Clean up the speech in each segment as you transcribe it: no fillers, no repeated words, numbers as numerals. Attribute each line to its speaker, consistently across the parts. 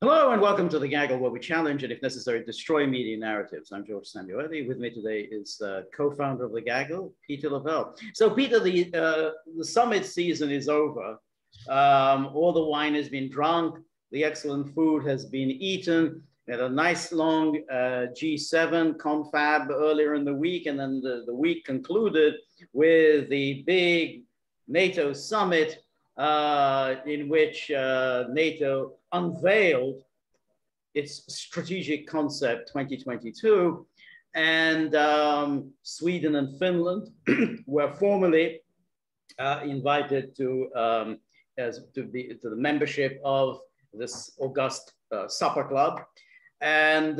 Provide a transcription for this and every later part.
Speaker 1: Hello and welcome to The Gaggle, where we challenge and, if necessary, destroy media narratives. I'm George Szamuely. With me today is co-founder of The Gaggle, Peter Lavelle. So, Peter, the summit season is over. All the wine has been drunk. The excellent food has been eaten. We had a nice long G7 confab earlier in the week, and then the week concluded with the big NATO summit in which NATO unveiled its strategic concept 2022, and Sweden and Finland were formally invited to the membership of this august supper club, and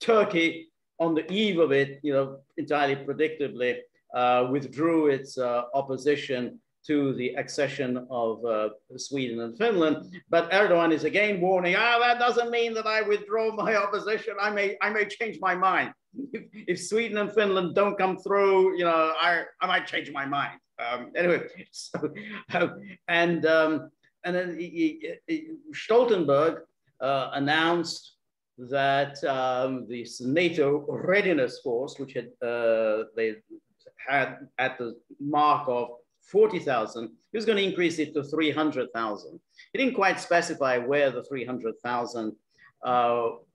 Speaker 1: Turkey, on the eve of it, entirely predictably, withdrew its opposition to the accession of Sweden and Finland. But Erdogan is again warning, that doesn't mean that I withdraw my opposition. I may change my mind. If Sweden and Finland don't come through, I might change my mind. Anyway, so, and then Stoltenberg announced that this NATO readiness force, which they had at the mark of 40,000, he was going to increase it to 300,000. He didn't quite specify where the 300,000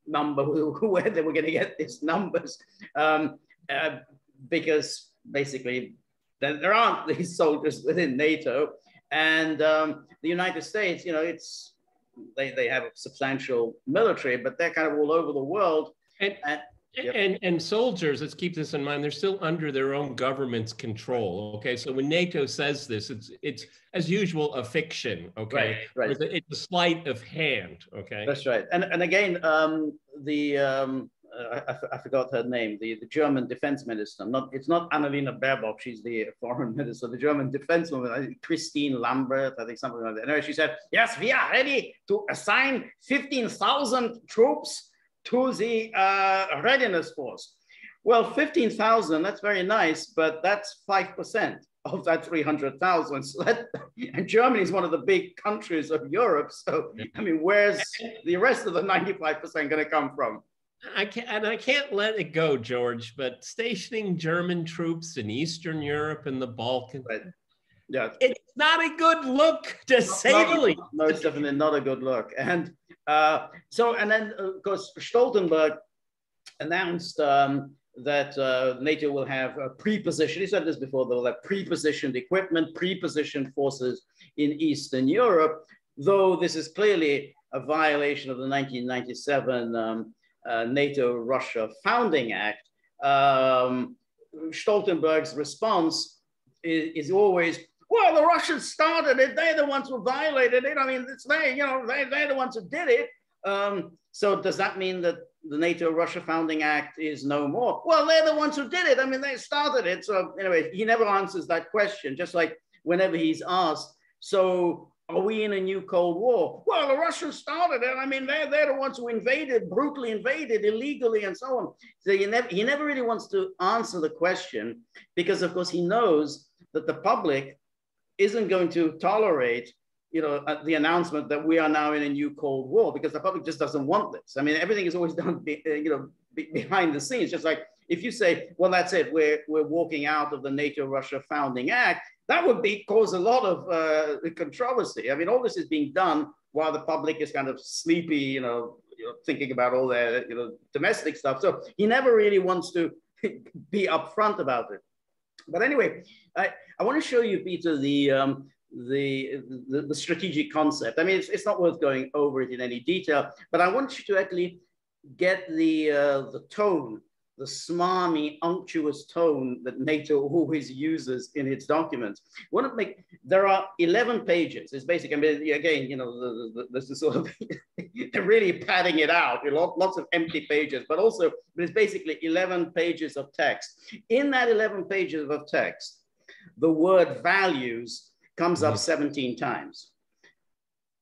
Speaker 1: number, where they were going to get these numbers, because basically there aren't these soldiers within NATO, and the United States, they have a substantial military, but they're kind of all over the world.
Speaker 2: And soldiers, let's keep this in mind, they're still under their own government's control, okay? So when NATO says this, it's as usual, a fiction, okay?
Speaker 1: Right.
Speaker 2: It's a sleight of hand, okay?
Speaker 1: That's right. And again, I forgot her name, the German defense minister, it's not Annalena Baerbock, she's the foreign minister, the German defense woman, Christine Lambert, I think something like that. Anyway, she said, yes, we are ready to assign 15,000 troops to the readiness force. Well, 15,000, that's very nice, but that's 5% of that 300,000. So and Germany is one of the big countries of Europe. So, I mean, where's the rest of the 95% going to come from?
Speaker 2: I can't let it go, George, but stationing German troops in Eastern Europe and the Balkans,
Speaker 1: right. Yeah,
Speaker 2: it's not a good look, to say the least.
Speaker 1: No, it's definitely not a good look. And then, of course, Stoltenberg announced that NATO will have a pre-positioned, he said this before, they'll have pre-positioned equipment, pre-positioned forces in Eastern Europe, though this is clearly a violation of the 1997 NATO-Russia Founding Act. Stoltenberg's response is always, well, the Russians started it. They're the ones who violated it. I mean, it's they're the ones who did it. So does that mean that the NATO-Russia Founding Act is no more? Well, they're the ones who did it. I mean, they started it. So anyway, he never answers that question, just like whenever he's asked, so are we in a new Cold War? Well, the Russians started it. I mean, they're the ones who brutally invaded illegally and so on. So he never really wants to answer the question because, of course, he knows that the public isn't going to tolerate, the announcement that we are now in a new Cold War, because the public just doesn't want this. I mean, everything is always done, behind the scenes. Just like if you say, well, that's it, we're walking out of the NATO-Russia Founding Act, that would cause a lot of controversy. I mean, all this is being done while the public is kind of sleepy, thinking about all their, domestic stuff. So he never really wants to be upfront about it. But anyway, I want to show you, Peter, the strategic concept. I mean, it's not worth going over it in any detail, but I want you to actually get the tone, the smarmy, unctuous tone that NATO always uses in its documents. There are 11 pages. It's basically, I mean, again, this is sort of, they're really padding it out, lots of empty pages, but it's basically 11 pages of text. In that 11 pages of text, the word values comes up 17 times.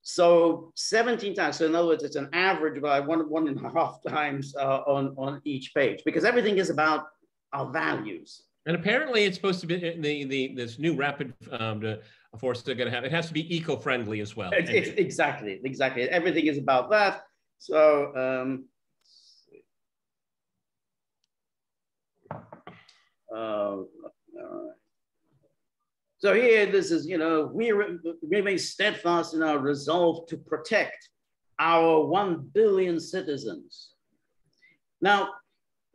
Speaker 1: So 17 times. So in other words, it's an average of about 1.5 times on each page, because everything is about our values.
Speaker 2: And apparently it's supposed to be this new rapid forces are going to have. It has to be eco-friendly as well.
Speaker 1: It's exactly. Everything is about that. So, all right. So here, this is, we remain steadfast in our resolve to protect our 1 billion citizens. Now,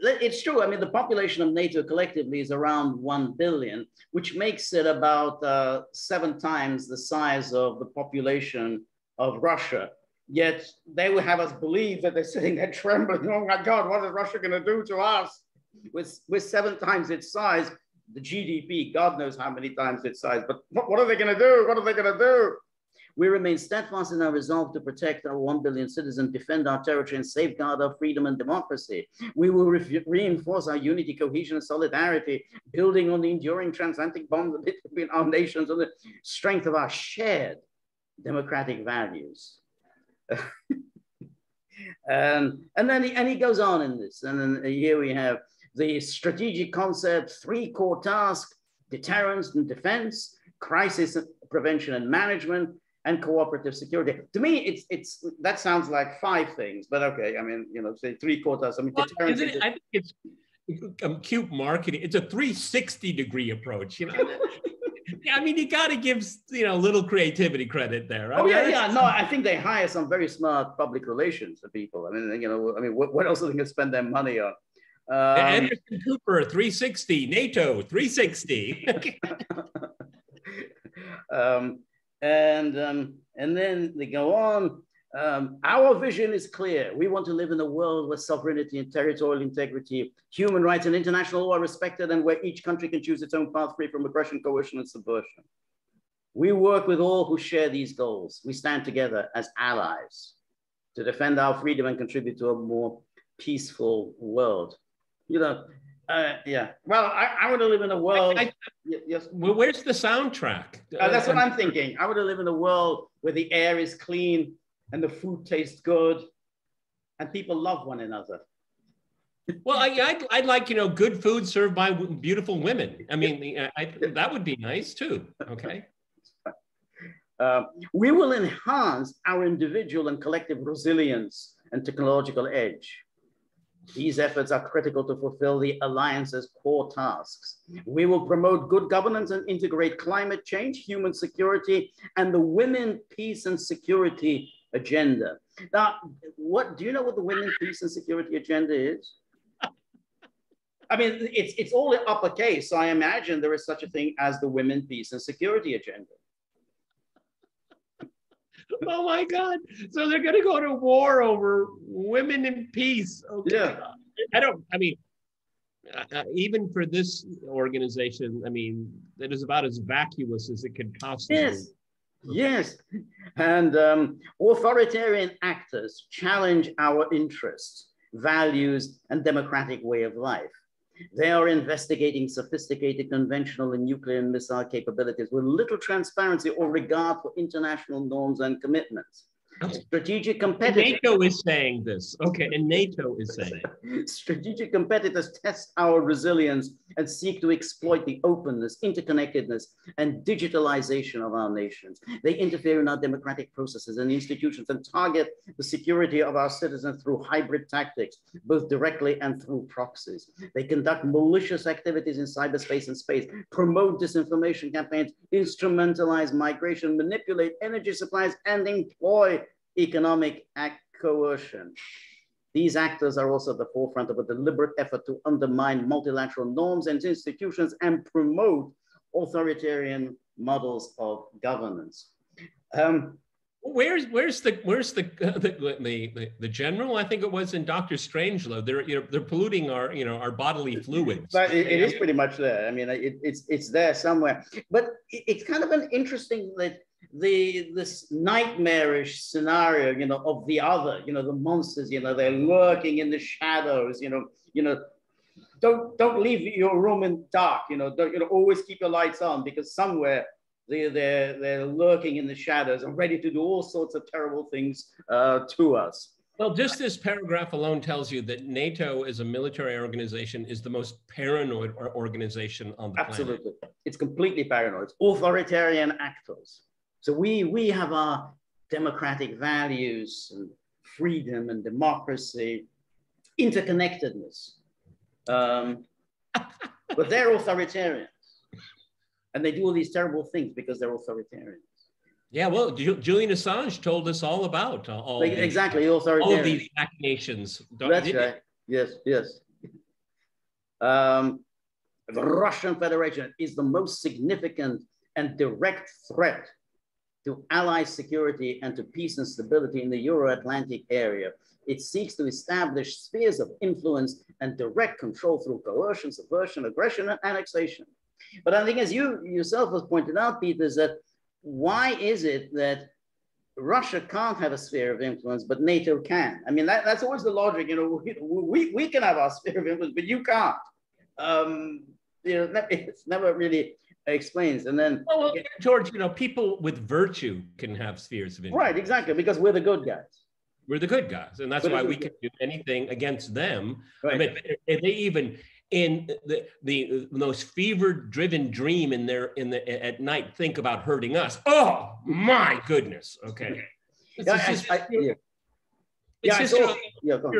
Speaker 1: it's true. I mean, the population of NATO collectively is around 1 billion, which makes it about 7 times the size of the population of Russia. Yet they will have us believe that they're sitting there trembling. Oh my God, what is Russia going to do to us? With 7 times its size, the GDP, God knows how many times its size, but what are they going to do? What are they going to do? We remain steadfast in our resolve to protect our 1 billion citizens, defend our territory, and safeguard our freedom and democracy. We will reinforce our unity, cohesion, and solidarity, building on the enduring transatlantic bond between our nations and the strength of our shared democratic values. And then he goes on in this. And then here we have the strategic concept, 3 core tasks: deterrence and defense, crisis prevention and management, and cooperative security. To me, that sounds like 5 things, but okay. I mean, say 3 core tasks. I mean, deterrence.
Speaker 2: I think it's cute marketing. It's a 360-degree approach. I mean, you got to give little creativity credit there.
Speaker 1: Oh yeah. No, I think they hire some very smart public relations people. I mean, what else are they going to spend their money on?
Speaker 2: Anderson Cooper, 360, NATO, 360.
Speaker 1: And then they go on. Our vision is clear. We want to live in a world where sovereignty and territorial integrity, human rights, and international law are respected, and where each country can choose its own path free from aggression, coercion, and subversion. We work with all who share these goals. We stand together as allies to defend our freedom and contribute to a more peaceful world. Yeah. Well, I want to live in a world. Yes.
Speaker 2: Well, where's the soundtrack?
Speaker 1: That's what I'm thinking. I want to live in a world where the air is clean and the food tastes good and people love one another.
Speaker 2: Well, I'd like, good food served by beautiful women. I mean, that would be nice too. Okay.
Speaker 1: We will enhance our individual and collective resilience and technological edge. These efforts are critical to fulfill the Alliance's core tasks. We will promote good governance and integrate climate change, human security, and the women, peace, and security agenda. Now, do you know what the women, peace, and security agenda is? I mean, it's all in uppercase, so I imagine there is such a thing as the women, peace, and security agenda.
Speaker 2: Oh my God. So they're going to go to war over women and peace. Okay. Yeah. Even for this organization, I mean, it is about as vacuous as it could possibly.
Speaker 1: Yes. Yes. And authoritarian actors challenge our interests, values, and democratic way of life. They are investigating sophisticated conventional and nuclear and missile capabilities with little transparency or regard for international norms and commitments. Strategic competitors.
Speaker 2: NATO is saying this. Okay, and NATO is saying.
Speaker 1: Strategic competitors test our resilience and seek to exploit the openness, interconnectedness, and digitalization of our nations. They interfere in our democratic processes and institutions and target the security of our citizens through hybrid tactics, both directly and through proxies. They conduct malicious activities in cyberspace and space, promote disinformation campaigns, instrumentalize migration, manipulate energy supplies, and employ economic coercion. These actors are also at the forefront of a deliberate effort to undermine multilateral norms and institutions and promote authoritarian models of governance.
Speaker 2: Where's the general? I think it was in Dr. Strangelove. They're polluting our bodily fluids.
Speaker 1: But it is pretty much there. I mean, it's there somewhere. But it's kind of an interesting this nightmarish scenario, of the other, the monsters, they're lurking in the shadows, don't leave your room in dark, don't, always keep your lights on, because somewhere they're lurking in the shadows and ready to do all sorts of terrible things to us.
Speaker 2: Well, just this paragraph alone tells you that NATO as a military organization is the most paranoid organization on the planet.
Speaker 1: Absolutely. It's completely paranoid. It's authoritarian actors. So we have our democratic values and freedom and democracy, interconnectedness. But they're authoritarians. And they do all these terrible things because they're authoritarians.
Speaker 2: Yeah, well, Julian Assange told us all about all
Speaker 1: exactly
Speaker 2: all of these nations.
Speaker 1: That's right. Yes, yes. The Russian Federation is the most significant and direct threat to Allied security and to peace and stability in the Euro-Atlantic area. It seeks to establish spheres of influence and direct control through coercion, subversion, aggression, and annexation. But I think, as you yourself have pointed out, Peter, is that why is it that Russia can't have a sphere of influence, but NATO can? I mean, that's always the logic. You know, we can have our sphere of influence, but you can't. You know, it's never really explains. And then,
Speaker 2: well, George, you know, people with virtue can have spheres of influence.
Speaker 1: Right, exactly, because we're the good guys.
Speaker 2: We're the good guys, and that's why we can do anything against them.
Speaker 1: Right.
Speaker 2: I mean, they even in the most fever-driven dream at night think about hurting us. Oh my goodness! Okay, it's pure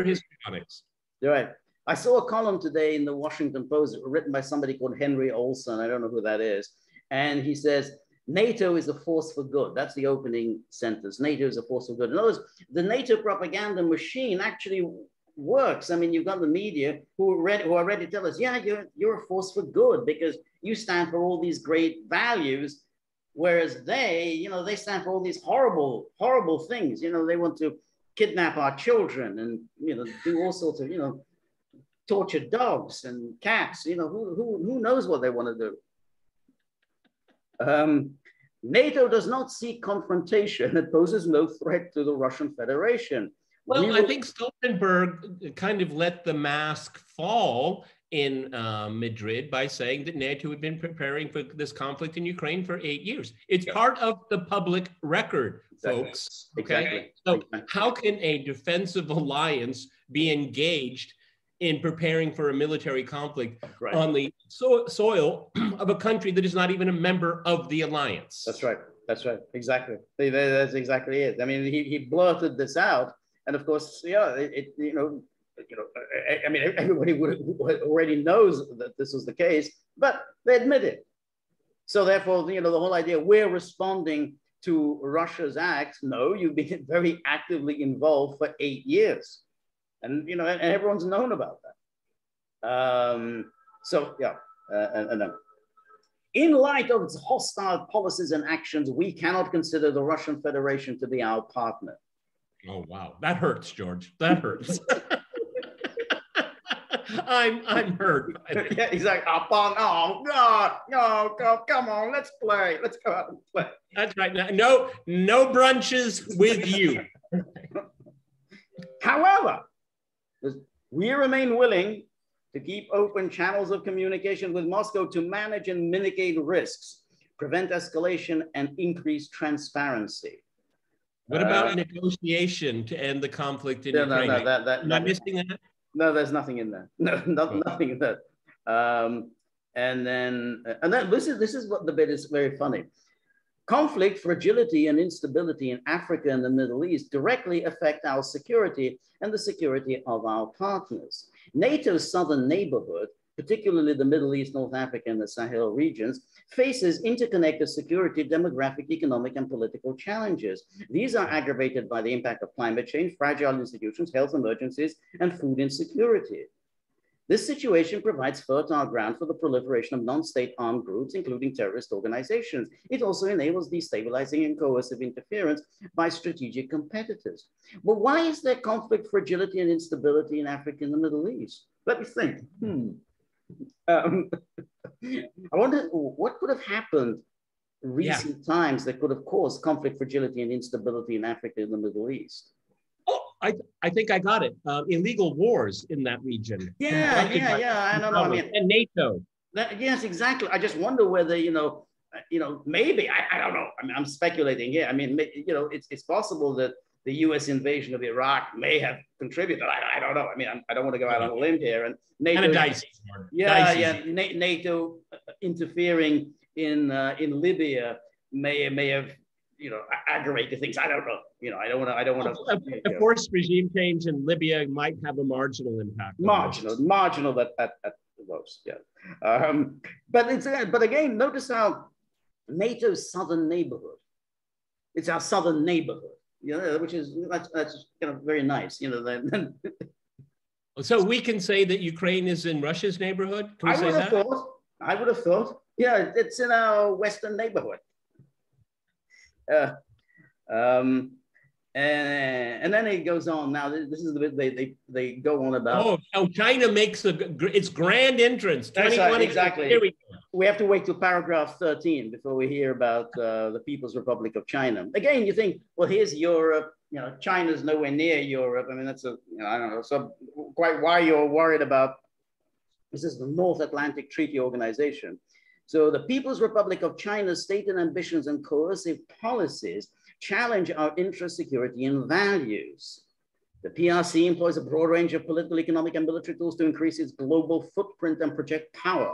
Speaker 2: histrionics.
Speaker 1: You're right. I saw a column today in the Washington Post written by somebody called Henry Olson. I don't know who that is, and he says, NATO is a force for good. That's the opening sentence. NATO is a force for good. In other words, the NATO propaganda machine actually works. I mean, you've got the media who are ready to tell us, yeah, you're a force for good because you stand for all these great values, whereas they stand for all these horrible, horrible things. You know, they want to kidnap our children and, you know, do all sorts of, you know, torture dogs and cats. You know, who knows what they want to do. NATO does not seek confrontation. It poses no threat to the Russian Federation.
Speaker 2: Well, I think Stoltenberg kind of let the mask fall in Madrid by saying that NATO had been preparing for this conflict in Ukraine for 8 years. It's part of the public record, folks. Okay? So how can a defensive alliance be engaged in preparing for a military conflict on the soil of a country that is not even a member of the alliance?
Speaker 1: That's right. That's right. Exactly. That's exactly it. I mean, he blurted this out, and of course, yeah, I mean, everybody already knows that this was the case, but they admit it. So therefore, you know, the whole idea we're responding to Russia's acts. No, you've been very actively involved for 8 years. And, you know, and everyone's known about that. So, yeah, in light of its hostile policies and actions, we cannot consider the Russian Federation to be our partner.
Speaker 2: Oh, wow. That hurts, George. That hurts. I'm hurt.
Speaker 1: Yeah, exactly. Oh, no, come on, let's play. Let's go out and play.
Speaker 2: That's right. No brunches with you.
Speaker 1: However, we remain willing to keep open channels of communication with Moscow to manage and mitigate risks, prevent escalation, and increase transparency.
Speaker 2: What about negotiation to end the conflict in Ukraine? Am I missing that?
Speaker 1: No, there's nothing in there. No, nothing in there. And then this is what the bit is very funny. Conflict, fragility, and instability in Africa and the Middle East directly affect our security and the security of our partners. NATO's southern neighborhood, particularly the Middle East, North Africa, and the Sahel regions, faces interconnected security, demographic, economic, and political challenges. These are aggravated by the impact of climate change, fragile institutions, health emergencies, and food insecurity. This situation provides fertile ground for the proliferation of non-state armed groups, including terrorist organizations. It also enables destabilizing and coercive interference by strategic competitors. But why is there conflict, fragility, and instability in Africa and the Middle East? Let me think. I wonder what could have happened in recent times that could have caused conflict, fragility, and instability in Africa and the Middle East.
Speaker 2: Oh, I think I got it. Illegal wars in that region.
Speaker 1: Yeah, I don't know. I mean,
Speaker 2: and NATO.
Speaker 1: Yes, exactly. I just wonder whether, maybe, I don't know. I mean, I'm speculating here. I mean, it's possible that the U.S. invasion of Iraq may have contributed. I don't know. I mean, I don't want to go out on a limb here. And NATO,
Speaker 2: kind of dicey.
Speaker 1: NATO interfering in Libya may have, you know, aggravated things. I don't know. You know, I don't want to.
Speaker 2: A forced regime change in Libya might have a marginal impact.
Speaker 1: Marginal at the most. Yeah. But again, notice how NATO's southern neighborhood. It's our southern neighborhood. You know, which is that's kind of very nice. You know, then.
Speaker 2: So we can say that Ukraine is in Russia's neighborhood? Can we say that?
Speaker 1: I would have thought. Yeah, it's in our western neighborhood. And then it goes on. Now, this is the bit they go on about.
Speaker 2: Oh, China makes its grand entrance.
Speaker 1: That's right, exactly. Here we have to wait till paragraph 13 before we hear about the People's Republic of China. Again, you think, well, here's Europe. You know, China's nowhere near Europe. I mean, that's I don't know. So quite why you're worried about, this is the North Atlantic Treaty Organization. So the People's Republic of China's stated ambitions and coercive policies challenge our interest, security, and values. The PRC employs a broad range of political, economic, and military tools to increase its global footprint and project power,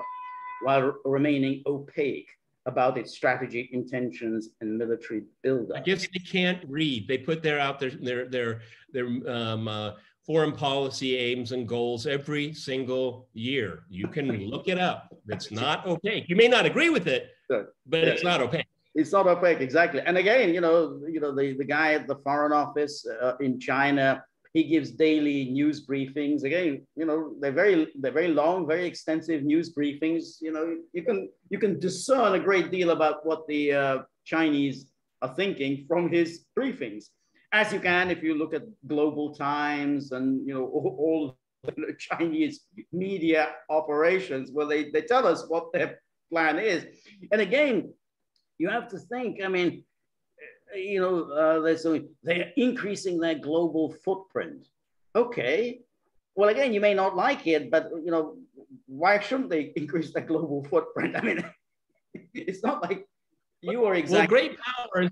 Speaker 1: while remaining opaque about its strategy, intentions, and military buildup.
Speaker 2: I guess they can't read. They put their foreign policy aims and goals every single year. You can look it up. It's not opaque. You may not agree with it, but it's not opaque.
Speaker 1: It's not opaque, exactly. And again, the guy at the Foreign Office in China, he gives daily news briefings. Again, they're very long, very extensive news briefings. You can discern a great deal about what the Chinese are thinking from his briefings, as you can if you look at Global Times and all the Chinese media operations, where they tell us what their plan is. And again, you have to think, I mean, they're increasing their global footprint. Okay. Well, again, you may not like it, but, why shouldn't they increase their global footprint? I mean, it's not like you are exactly.
Speaker 2: Well, great powers,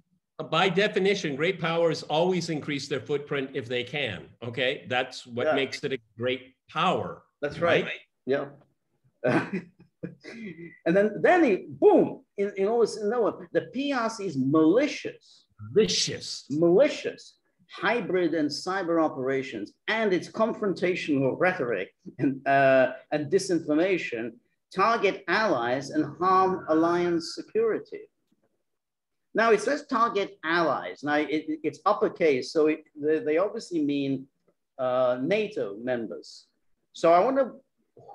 Speaker 2: by definition, great powers always increase their footprint if they can. Okay. That's what makes it a great power.
Speaker 1: That's right. Yeah. And then boom, in all this, the PRC's malicious, hybrid and cyber operations and its confrontational rhetoric and disinformation target allies and harm alliance security. Now it says target allies. Now it's uppercase, so they obviously mean NATO members. So I wonder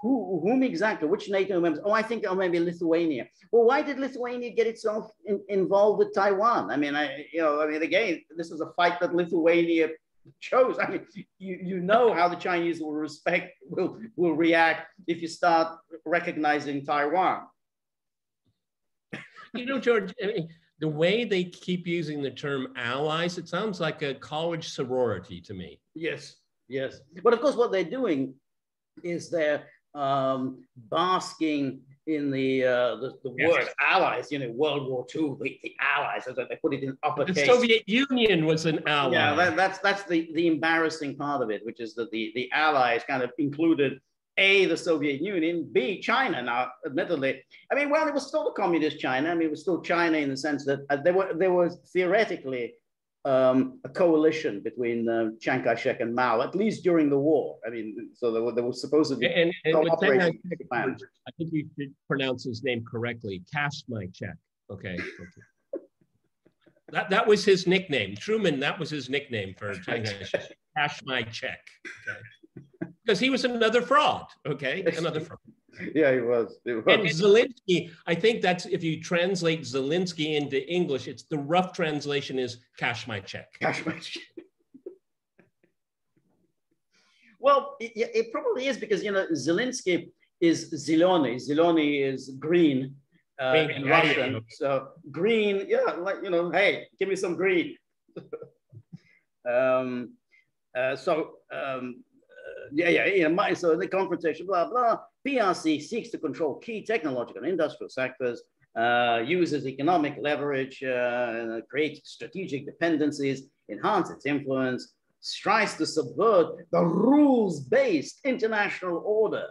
Speaker 1: whom exactly, which NATO members? Oh, I think maybe Lithuania. Well, why did Lithuania get itself involved with Taiwan? I mean, again, this is a fight that Lithuania chose. I mean, you know how the Chinese will react if you start recognizing Taiwan.
Speaker 2: George, I mean, the way they keep using the term allies, it sounds like a college sorority to me.
Speaker 1: Yes. But of course, what they're doing is they're basking in the word allies. World War II, the allies, as they put it in uppercase.
Speaker 2: The Soviet Union was an ally.
Speaker 1: Yeah, that's the embarrassing part of it, which is that the allies kind of included A, the Soviet Union, B, China. Now, admittedly, I mean, well, it was still a communist China. I mean, it was still China in the sense that there was theoretically a coalition between Chiang Kai-shek and Mao, at least during the war. I mean, so there was supposedly
Speaker 2: and I think you should pronounce his name correctly. Kashmai-chek. Okay. That was his nickname. Truman, that was his nickname for Chiang Kai-shek. Kashmai-chek. Okay. Because he was another fraud. Okay. Another fraud.
Speaker 1: Yeah, he was.
Speaker 2: And Zelensky, I think that's, if you translate Zelensky into English, it's the rough translation is Kashmai-chek.
Speaker 1: Kashmai-chek. Well, it probably is because, Zelensky is Zelony. Zelony is green in Russian. So green, hey, give me some green. So the confrontation, blah, blah. PRC seeks to control key technological and industrial sectors uses economic leverage, creates strategic dependencies, enhance its influence, strives to subvert the rules-based international order.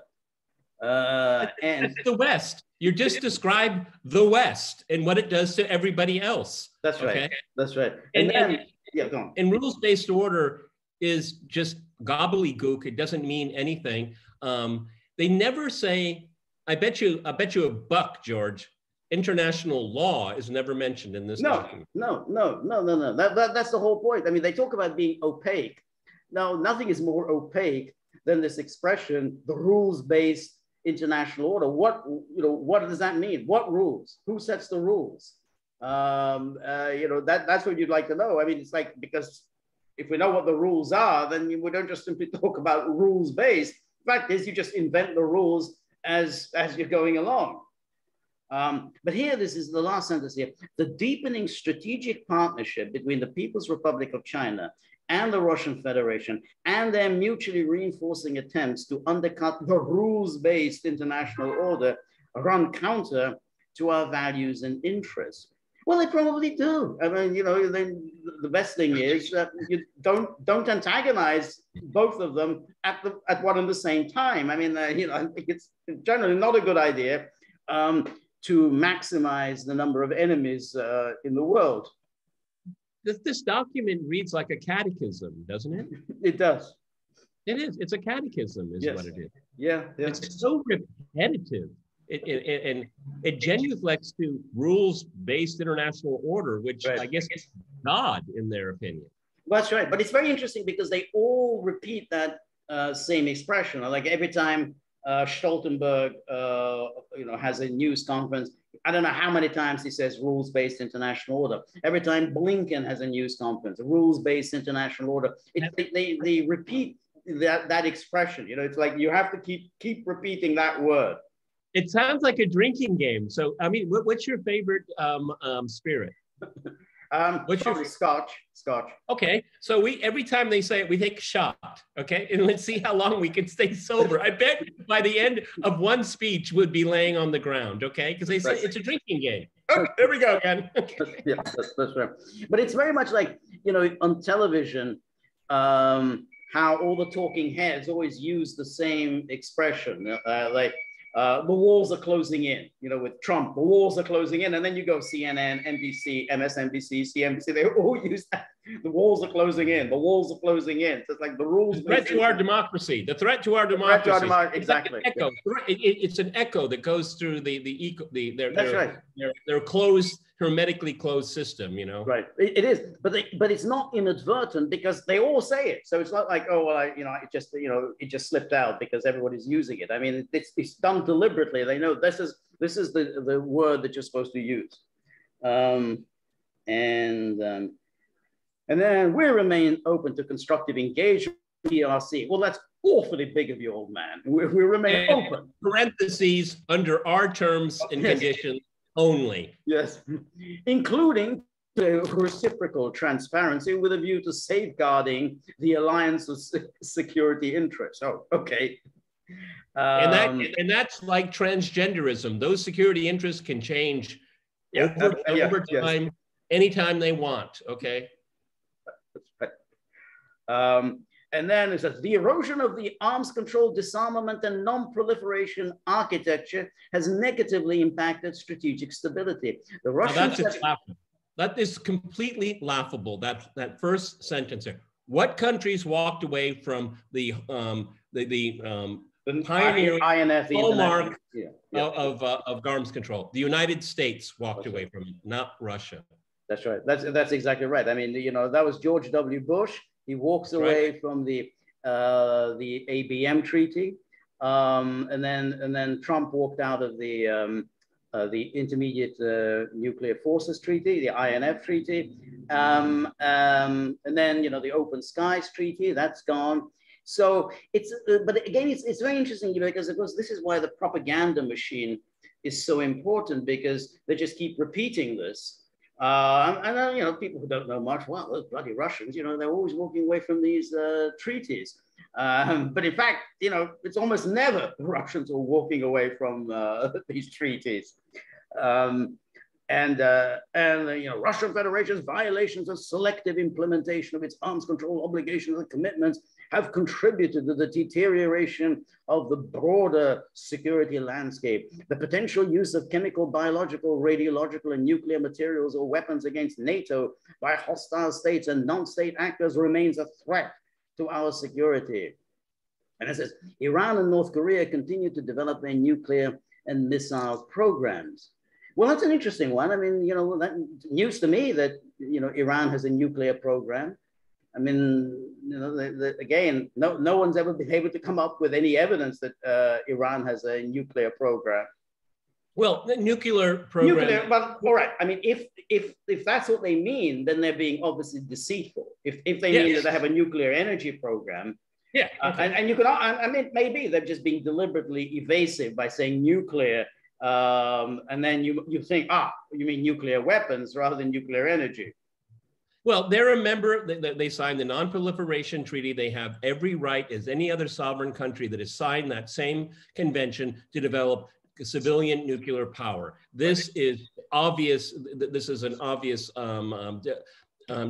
Speaker 1: And
Speaker 2: that's the West. You just described the West and what it does to everybody else.
Speaker 1: That's right.
Speaker 2: Okay?
Speaker 1: That's right.
Speaker 2: And
Speaker 1: Yeah, go on.
Speaker 2: And rules-based order is just gobbledygook. It doesn't mean anything. They never say, I bet you a buck, George, international law is never mentioned in this document.
Speaker 1: No. That's the whole point. I mean, they talk about being opaque. Now, nothing is more opaque than this expression, the rules-based international order. What does that mean? What rules? Who sets the rules? That's what you'd like to know. I mean, it's like, because if we know what the rules are, then we don't just simply talk about rules-based. The fact is, you just invent the rules as you're going along. But here, this is the last sentence here. The deepening strategic partnership between the People's Republic of China and the Russian Federation and their mutually reinforcing attempts to undercut the rules-based international order run counter to our values and interests. Well, they probably do. I mean, then the best thing is that you don't antagonize both of them at one and the same time. I mean, I think it's generally not a good idea to maximize the number of enemies in the world.
Speaker 2: This document reads like a catechism, doesn't it?
Speaker 1: It does.
Speaker 2: It is. It's a catechism, is what it is.
Speaker 1: Yeah.
Speaker 2: It's so repetitive. And it genuflects to rules-based international order, which I guess is God in their opinion.
Speaker 1: That's right. But it's very interesting because they all repeat that same expression. Like every time Stoltenberg, has a news conference, I don't know how many times he says rules-based international order. Every time Blinken has a news conference, rules-based international order. They repeat that expression. It's like you have to keep repeating that word.
Speaker 2: It sounds like a drinking game. So, I mean, what's your favorite spirit?
Speaker 1: What's your Scotch?
Speaker 2: Okay, so every time they say it, we take a shot. Okay, and let's see how long we can stay sober. I bet by the end of one speech, we'd be laying on the ground. Okay, because they say it's a drinking game. Oh, there we go again.
Speaker 1: Yeah, that's right. But it's very much like on television, how all the talking heads always use the same expression, the walls are closing in, with Trump, the walls are closing in. And then you go CNN, NBC, MSNBC, CNBC, they all use that. The walls are closing in, the walls are closing in. So it's like the rules.
Speaker 2: The threat to our democracy, the threat to our democracy.
Speaker 1: Exactly.
Speaker 2: It's like an echo. It's an echo that goes through their closed, hermetically closed system,
Speaker 1: Right, it is, but it's not inadvertent because they all say it. So it's not like, oh, well, it just slipped out because everybody's using it. I mean, it's done deliberately. They know this is the word that you're supposed to use. And then we remain open to constructive engagement with PRC. Well, that's awfully big of you, old man. We remain open.
Speaker 2: Parentheses, under our terms and conditions only.
Speaker 1: Yes, including the reciprocal transparency with a view to safeguarding the alliance's security interests. Oh, okay.
Speaker 2: And that's like transgenderism. Those security interests can change over time, anytime they want, okay?
Speaker 1: And then it says, the erosion of the arms control, disarmament, and non-proliferation architecture has negatively impacted strategic stability. The Russians...
Speaker 2: That is completely laughable, that first sentence there. What countries walked away from the pioneering
Speaker 1: INF,
Speaker 2: hallmark of arms control? The United States walked away from it, not Russia.
Speaker 1: That's right. That's exactly right. I mean, that was George W. Bush. He walks away from the ABM treaty, and then Trump walked out of the Intermediate Nuclear Forces Treaty, the INF Treaty, and then the Open Skies Treaty, that's gone. So but again, it's very interesting, because of course this is why the propaganda machine is so important, because they just keep repeating this. And then, people who don't know much, well, those bloody Russians, they're always walking away from these treaties. But in fact, it's almost never the Russians are walking away from these treaties. Russian Federation's violations of selective implementation of its arms control obligations and commitments have contributed to the deterioration of the broader security landscape. The potential use of chemical, biological, radiological, and nuclear materials or weapons against NATO by hostile states and non-state actors remains a threat to our security. And it says, Iran and North Korea continue to develop their nuclear and missile programs. Well, that's an interesting one. I mean, that news to me that, Iran has a nuclear program. I mean, again, no one's ever been able to come up with any evidence that Iran has a nuclear program.
Speaker 2: Well, the nuclear program.
Speaker 1: Nuclear, but all right. I mean, if that's what they mean, then they're being obviously deceitful. If they mean that they have a nuclear energy program,
Speaker 2: yeah, okay.
Speaker 1: And you could, I mean, maybe they're just being deliberately evasive by saying nuclear, and then you think, you mean nuclear weapons rather than nuclear energy.
Speaker 2: Well, they're a member, they signed the Non-Proliferation Treaty. They have every right as any other sovereign country that has signed that same convention to develop civilian nuclear power. This is obvious, this is an obvious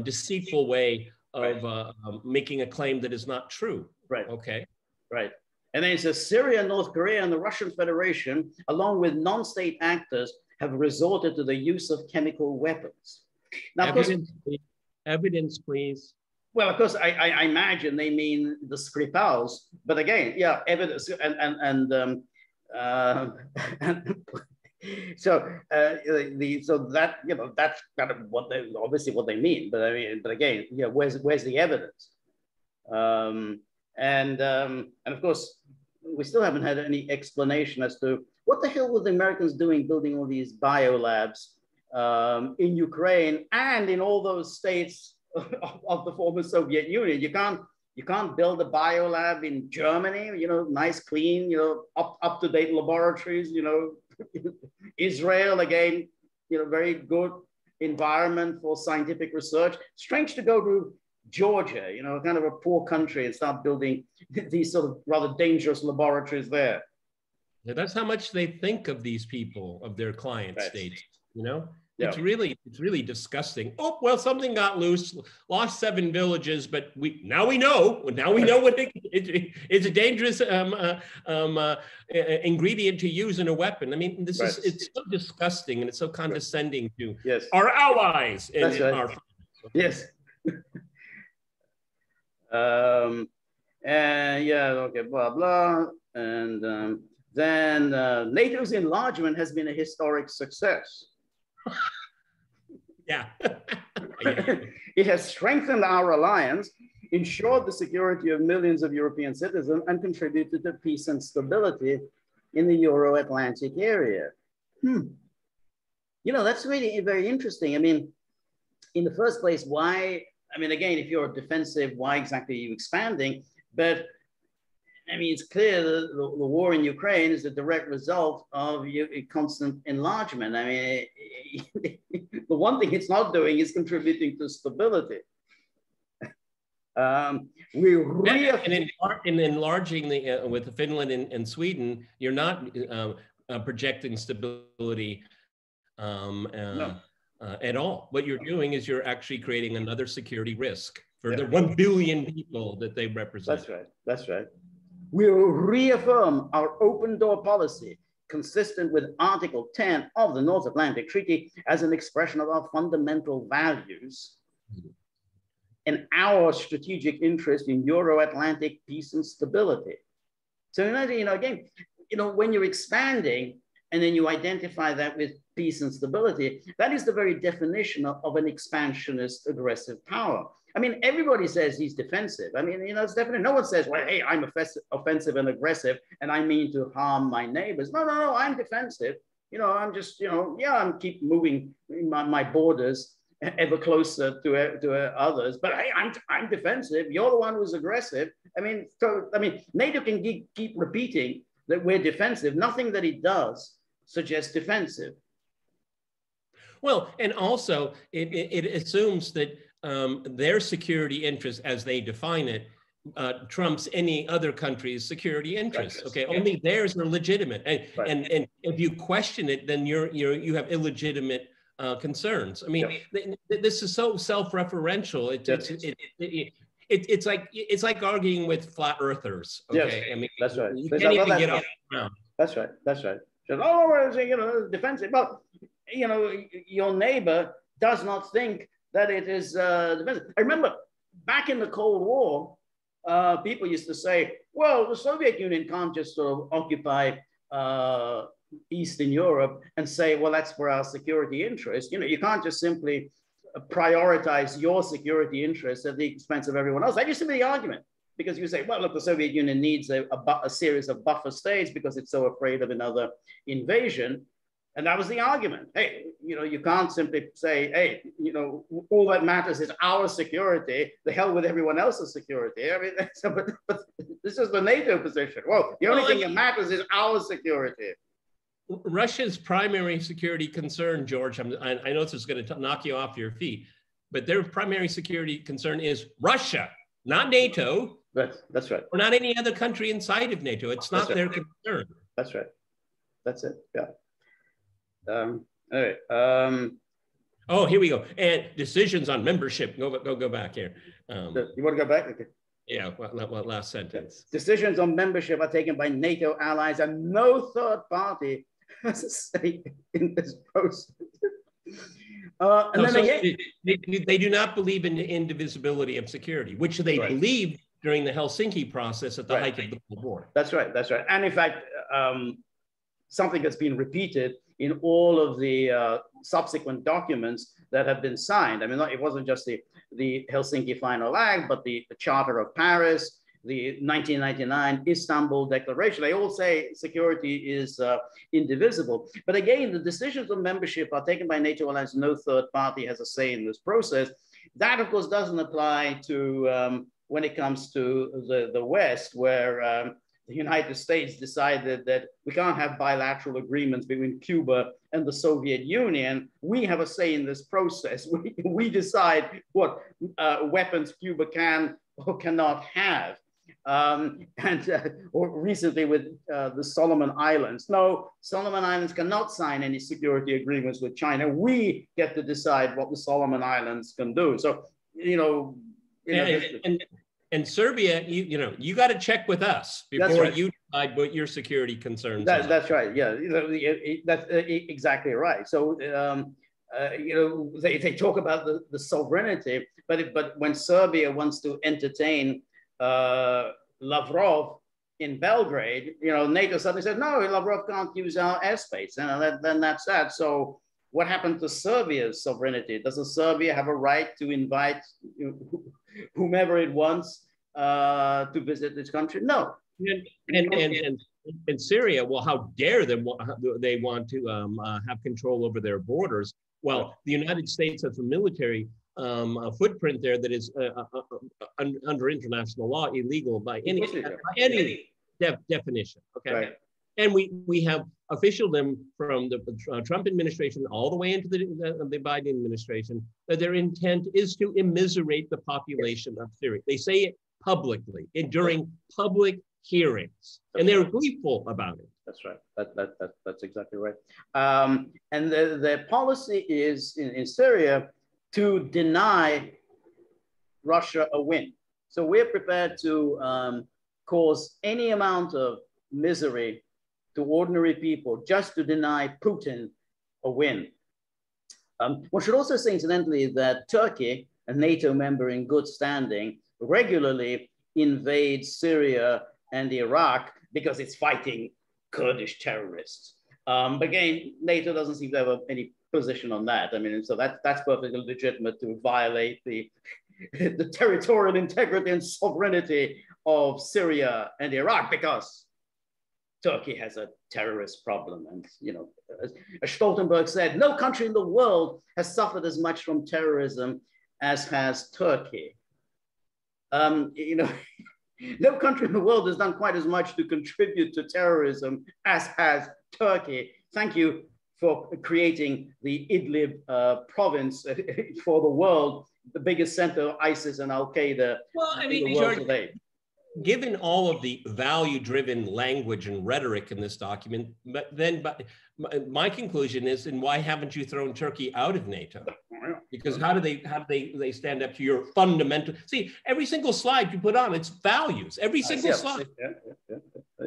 Speaker 2: deceitful way of making a claim that is not true.
Speaker 1: Right.
Speaker 2: Okay.
Speaker 1: Right. And then it says Syria, North Korea, and the Russian Federation, along with non-state actors, have resorted to the use of chemical weapons. Now,
Speaker 2: evidence, please.
Speaker 1: Well, of course, I imagine they mean the Skripals, but again, yeah, evidence so that that's kind of what they obviously what they mean. But I mean, but again, where's the evidence? And of course, we still haven't had any explanation as to what the hell were the Americans doing building all these biolabs in Ukraine and in all those states of the former Soviet Union. You can't build a biolab in Germany, nice, clean, up-to-date laboratories, Israel, again, very good environment for scientific research. Strange to go to Georgia, kind of a poor country, and start building these sort of rather dangerous laboratories there.
Speaker 2: Yeah, that's how much they think of these people, of their client states, Yeah. It's really disgusting. Oh, well, something got loose, lost 7 villages, but now we know what it's a dangerous ingredient to use in a weapon. I mean, it's so disgusting, and it's so condescending to our allies and our friends.
Speaker 1: Yes. Blah, blah. And then NATO's enlargement has been a historic success.
Speaker 2: Yeah.
Speaker 1: It has strengthened our alliance, ensured the security of millions of European citizens, and contributed to peace and stability in the Euro-Atlantic area. That's really very interesting. I mean, in the first place, why? I mean, again, if you're defensive, why exactly are you expanding? But I mean, it's clear that the war in Ukraine is a direct result of constant enlargement. I mean, the one thing it's not doing is contributing to stability.
Speaker 2: In enlarging with Finland and Sweden, you're not projecting stability at all. What you're doing is you're actually creating another security risk for the 1 billion people that they represent.
Speaker 1: That's right. That's right. We will reaffirm our open door policy consistent with Article 10 of the North Atlantic Treaty as an expression of our fundamental values and our strategic interest in Euro-Atlantic peace and stability. So, again, when you're expanding and then you identify that with peace and stability, that is the very definition of an expansionist aggressive power. I mean, everybody says he's defensive. I mean, it's definitely, no one says, well, hey, I'm offensive and aggressive and I mean to harm my neighbors. No, I'm defensive. I'm just, I'm keep moving my borders ever closer to others, but hey, I'm defensive. You're the one who's aggressive. I mean, NATO can keep repeating that we're defensive. Nothing that it does suggests defensive.
Speaker 2: Well, and also it assumes that their security interest, as they define it, trumps any other country's security interests. Okay, only theirs are legitimate, and if you question it, then you have illegitimate concerns. I mean, this is so self-referential. It's like arguing with flat earthers. Okay, I mean,
Speaker 1: that's right.
Speaker 2: You can't even get off the ground.
Speaker 1: That's right. That's right. Oh, you know, defensive. Well, you know, your neighbor does not think that it is defensive. I remember back in the Cold War, people used to say, well, the Soviet Union can't just sort of occupy Eastern Europe and say, well, that's for our security interest. You know, you can't just simply prioritize your security interests at the expense of everyone else. That used to be the argument, because you say, well, look, the Soviet Union needs a series of buffer states because it's so afraid of another invasion. And that was the argument. Hey, you know, you can't simply say, hey, you know, all that matters is our security. The hell with everyone else's security. I mean, but this is the NATO position. Well, the only thing that matters is our security.
Speaker 2: Russia's primary security concern, George, I know this is going to knock you off your feet, but their primary security concern is Russia, not NATO.
Speaker 1: That's right.
Speaker 2: Or not any other country inside of NATO. It's not their concern.
Speaker 1: That's right. That's it. Yeah. All right.
Speaker 2: Oh, here we go. And decisions on membership. Go back here.
Speaker 1: You want to go back? Okay.
Speaker 2: Yeah. What last sentence?
Speaker 1: Decisions on membership are taken by NATO allies, and no third party has a say in this process.
Speaker 2: They do not believe in the indivisibility of security, which they believed during the Helsinki process at the height of the Cold War.
Speaker 1: That's right. That's right. And in fact, something that's been repeated in all of the subsequent documents that have been signed. I mean, it wasn't just the Helsinki Final Act, but the Charter of Paris, the 1999 Istanbul Declaration. They all say security is indivisible. But again, the decisions on membership are taken by NATO allies. No third party has a say in this process. That, of course, doesn't apply to when it comes to the West, where the United States decided that we can't have bilateral agreements between Cuba and the Soviet Union. We have a say in this process. We decide what weapons Cuba can or cannot have. Or recently with the Solomon Islands. No, Solomon Islands cannot sign any security agreements with China. We get to decide what the Solomon Islands can do. So,
Speaker 2: and Serbia, you got to check with us before you decide what your security concerns are.
Speaker 1: That's right. Yeah, that's exactly right. So, they talk about the sovereignty, but when Serbia wants to entertain Lavrov in Belgrade, NATO suddenly said, no, Lavrov can't use our airspace. Then that's that. So what happened to Serbia's sovereignty? Doesn't Serbia have a right to invite whomever it wants to visit this country? No.
Speaker 2: And Syria, well, how dare they want to have control over their borders? Well, the United States has a military footprint there that is under international law illegal by any definition. Okay, right. And we have officialdom from the Trump administration all the way into the Biden administration that their intent is to immiserate the population of Syria. They say it publicly during public hearings, and they're gleeful about it.
Speaker 1: That's right. That's exactly right. And their policy is in Syria to deny Russia a win. So we're prepared to cause any amount of misery to ordinary people just to deny Putin a win. One should also say, incidentally, that Turkey, a NATO member in good standing, regularly invades Syria and Iraq because it's fighting Kurdish terrorists. Again, NATO doesn't seem to have any position on that. I mean, so that's perfectly legitimate to violate the territorial integrity and sovereignty of Syria and Iraq because Turkey has a terrorist problem. And, as Stoltenberg said, no country in the world has suffered as much from terrorism as has Turkey. No country in the world has done quite as much to contribute to terrorism as has Turkey. Thank you for creating the Idlib province for the world, the biggest center of ISIS and Al-Qaeda in the world today.
Speaker 2: given all of the value-driven language and rhetoric in this document, but my conclusion is, and why haven't you thrown Turkey out of NATO? Because how do they stand up to your fundamental? See, every single slide you put on, it's values. Every single slide.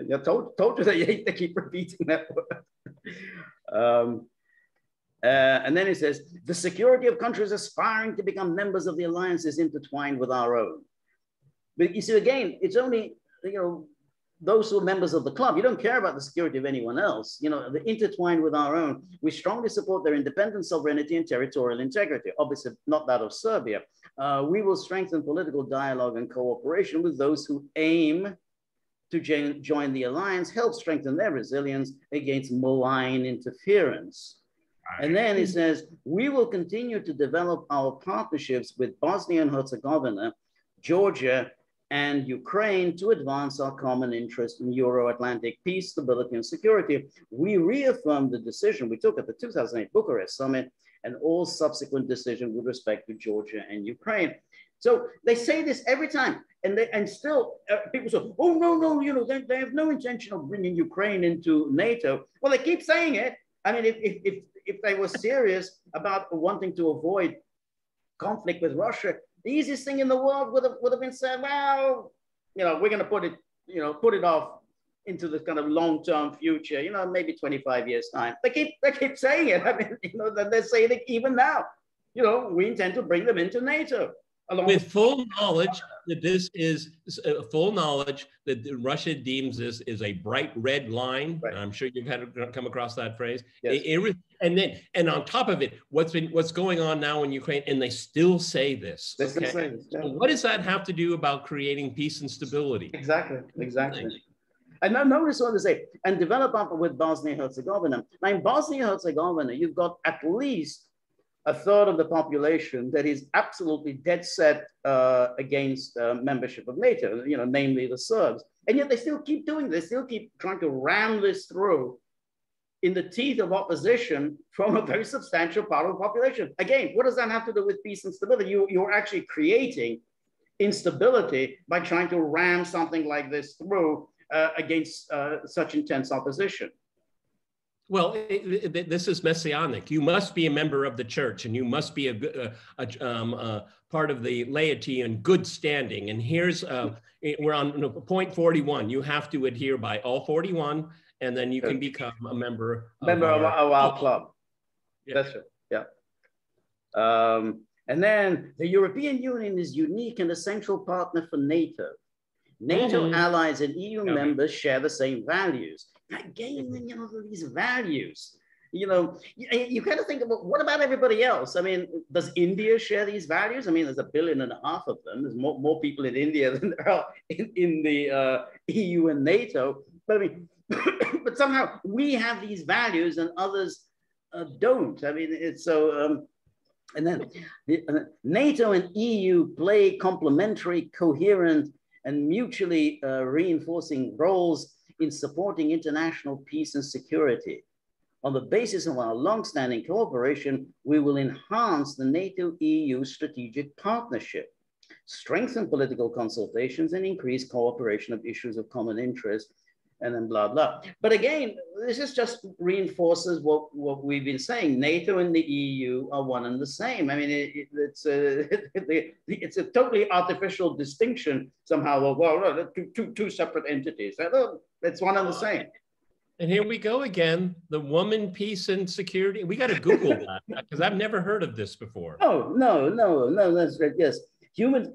Speaker 1: Yeah. Told you that they keep repeating that word. And then it says, the security of countries aspiring to become members of the alliance is intertwined with our own. But you see, again, it's only, those who are members of the club. You don't care about the security of anyone else. They're intertwined with our own. We strongly support their independence, sovereignty, and territorial integrity, obviously not that of Serbia. We will strengthen political dialogue and cooperation with those who aim to join the alliance, help strengthen their resilience against malign interference. And then it says, we will continue to develop our partnerships with Bosnia and Herzegovina, Georgia, and Ukraine to advance our common interest in Euro-Atlantic peace, stability, and security. We reaffirm the decision we took at the 2008 Bucharest summit and all subsequent decisions with respect to Georgia and Ukraine. So they say this every time, and still people say, oh, no, they have no intention of bringing Ukraine into NATO. Well, they keep saying it. I mean, if they were serious about wanting to avoid conflict with Russia, the easiest thing in the world would have been said, well, we're going to put it off into the kind of long-term future, maybe 25 years time. They keep saying it. I mean, they're saying it even now. We intend to bring them into NATO.
Speaker 2: With full knowledge that this is full knowledge that Russia deems this is a bright red line. Right. I'm sure you've had to come across that phrase. Yes. And on top of it, what's going on now in Ukraine, and they still say this.
Speaker 1: They still say this. Yeah.
Speaker 2: So what does that have to do about creating peace and stability?
Speaker 1: Exactly. And now notice what they say, and develop up with Bosnia and Herzegovina. Now in Bosnia and Herzegovina, you've got at least a third of the population that is absolutely dead set against membership of NATO, namely the Serbs. And yet they still keep doing this, still keep trying to ram this through in the teeth of opposition from a very substantial part of the population. Again, what does that have to do with peace and stability? You're actually creating instability by trying to ram something like this through against such intense opposition.
Speaker 2: Well, this is messianic. You must be a member of the church, and you must be a part of the laity in good standing. And here's, we're on point 41. You have to adhere by all 41, and then you can become a member of
Speaker 1: our club. Yeah. That's right. Yeah. And then the European Union is unique and essential partner for NATO. NATO allies and EU members share the same values. Again, these values, you kind of think about, what about everybody else? I mean, does India share these values? I mean, there's 1.5 billion of them. There's more people in India than there are in the EU and NATO. But I mean, but somehow we have these values and others don't. I mean, it's so, and then NATO and EU play complementary, coherent, and mutually reinforcing roles in supporting international peace and security. On the basis of our long-standing cooperation, we will enhance the NATO-EU strategic partnership, strengthen political consultations, and increase cooperation of issues of common interest, and then blah, blah. But again, this is just reinforces what we've been saying. NATO and the EU are one and the same. I mean, it's a totally artificial distinction somehow. Well, two separate entities. It's one and the same.
Speaker 2: And here we go again, the woman, peace, and security. We got to Google that because I've never heard of this before.
Speaker 1: Oh, no, that's right. Yes. Human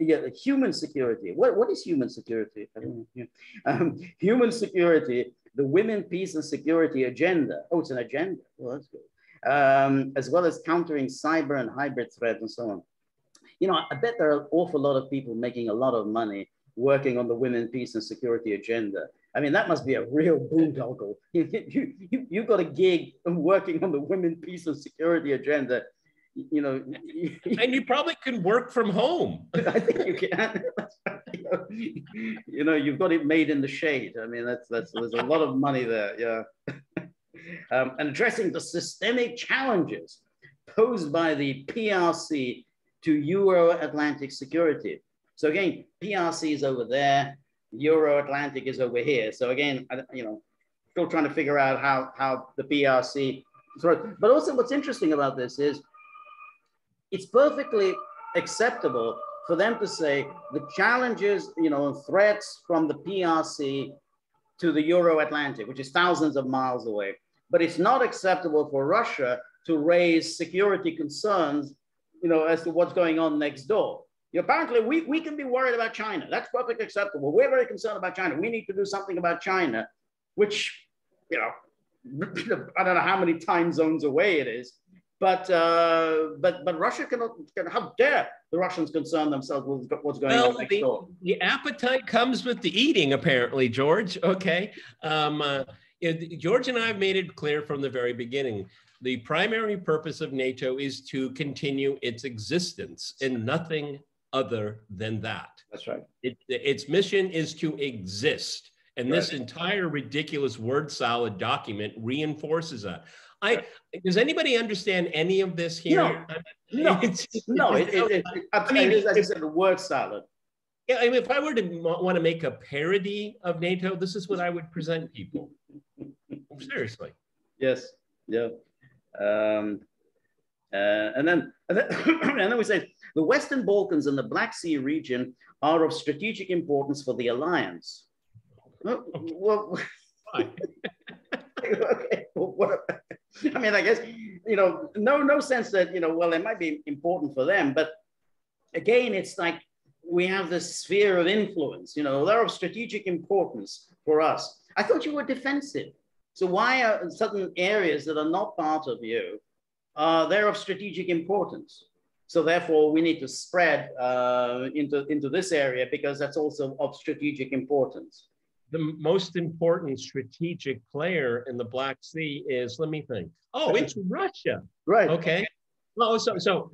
Speaker 1: security. What is human security? Human security, the women, peace, and security agenda. Oh, it's an agenda. Well, that's good. As well as countering cyber and hybrid threats and so on. I bet there are an awful lot of people making a lot of money working on the women, peace, and security agenda. I mean, that must be a real boondoggle. You got a gig working on the women, peace, and security agenda.
Speaker 2: And you probably can work from home.
Speaker 1: I think you can. You've got it made in the shade. I mean, there's a lot of money there. Yeah. And addressing the systemic challenges posed by the PRC to Euro-Atlantic security. So again, PRC is over there. Euro-Atlantic is over here. So again, still trying to figure out how the PRC, but also what's interesting about this is it's perfectly acceptable for them to say the challenges, threats from the PRC to the Euro-Atlantic, which is thousands of miles away. But it's not acceptable for Russia to raise security concerns, as to what's going on next door. Apparently, we can be worried about China. That's perfectly acceptable. We're very concerned about China. We need to do something about China, which, I don't know how many time zones away it is. But Russia cannot, how dare the Russians concern themselves with what's going on next door?
Speaker 2: The appetite comes with the eating, apparently, George. Okay. George and I have made it clear from the very beginning. The primary purpose of NATO is to continue its existence and nothing other than that.
Speaker 1: That's right.
Speaker 2: Its mission is to exist. And this entire ridiculous word salad document reinforces that. Does anybody understand any of this here?
Speaker 1: No. As I said, the word salad.
Speaker 2: Yeah, I mean, if I were to want to make a parody of NATO, this is what I would present people. Seriously.
Speaker 1: Yes. Yeah. And then we say the Western Balkans and the Black Sea region are of strategic importance for the alliance. Well, okay. I mean, I guess, no sense that, well, it might be important for them, but again, it's like we have this sphere of influence, they're of strategic importance for us. I thought you were defensive. So why are certain areas that are not part of you, they're of strategic importance? So therefore, we need to spread into this area because that's also of strategic importance.
Speaker 2: The most important strategic player in the Black Sea is, let me think. Oh, it's Russia.
Speaker 1: Right.
Speaker 2: Okay. Well, so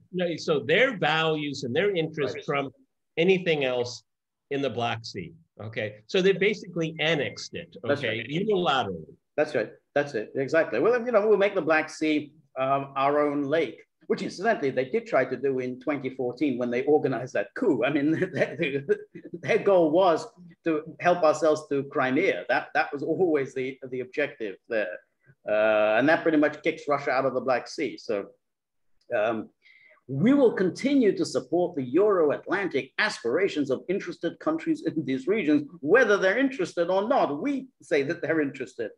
Speaker 2: their values and their interests from anything else in the Black Sea. Okay. So they basically annexed it. Okay. Unilaterally.
Speaker 1: That's right. That's it. Exactly. Well, we'll make the Black Sea our own lake, which incidentally they did try to do in 2014 when they organized that coup. I mean, their goal was to help ourselves to Crimea. That was always the objective there. And that pretty much kicks Russia out of the Black Sea. So we will continue to support the Euro-Atlantic aspirations of interested countries in these regions, whether they're interested or not. We say that they're interested.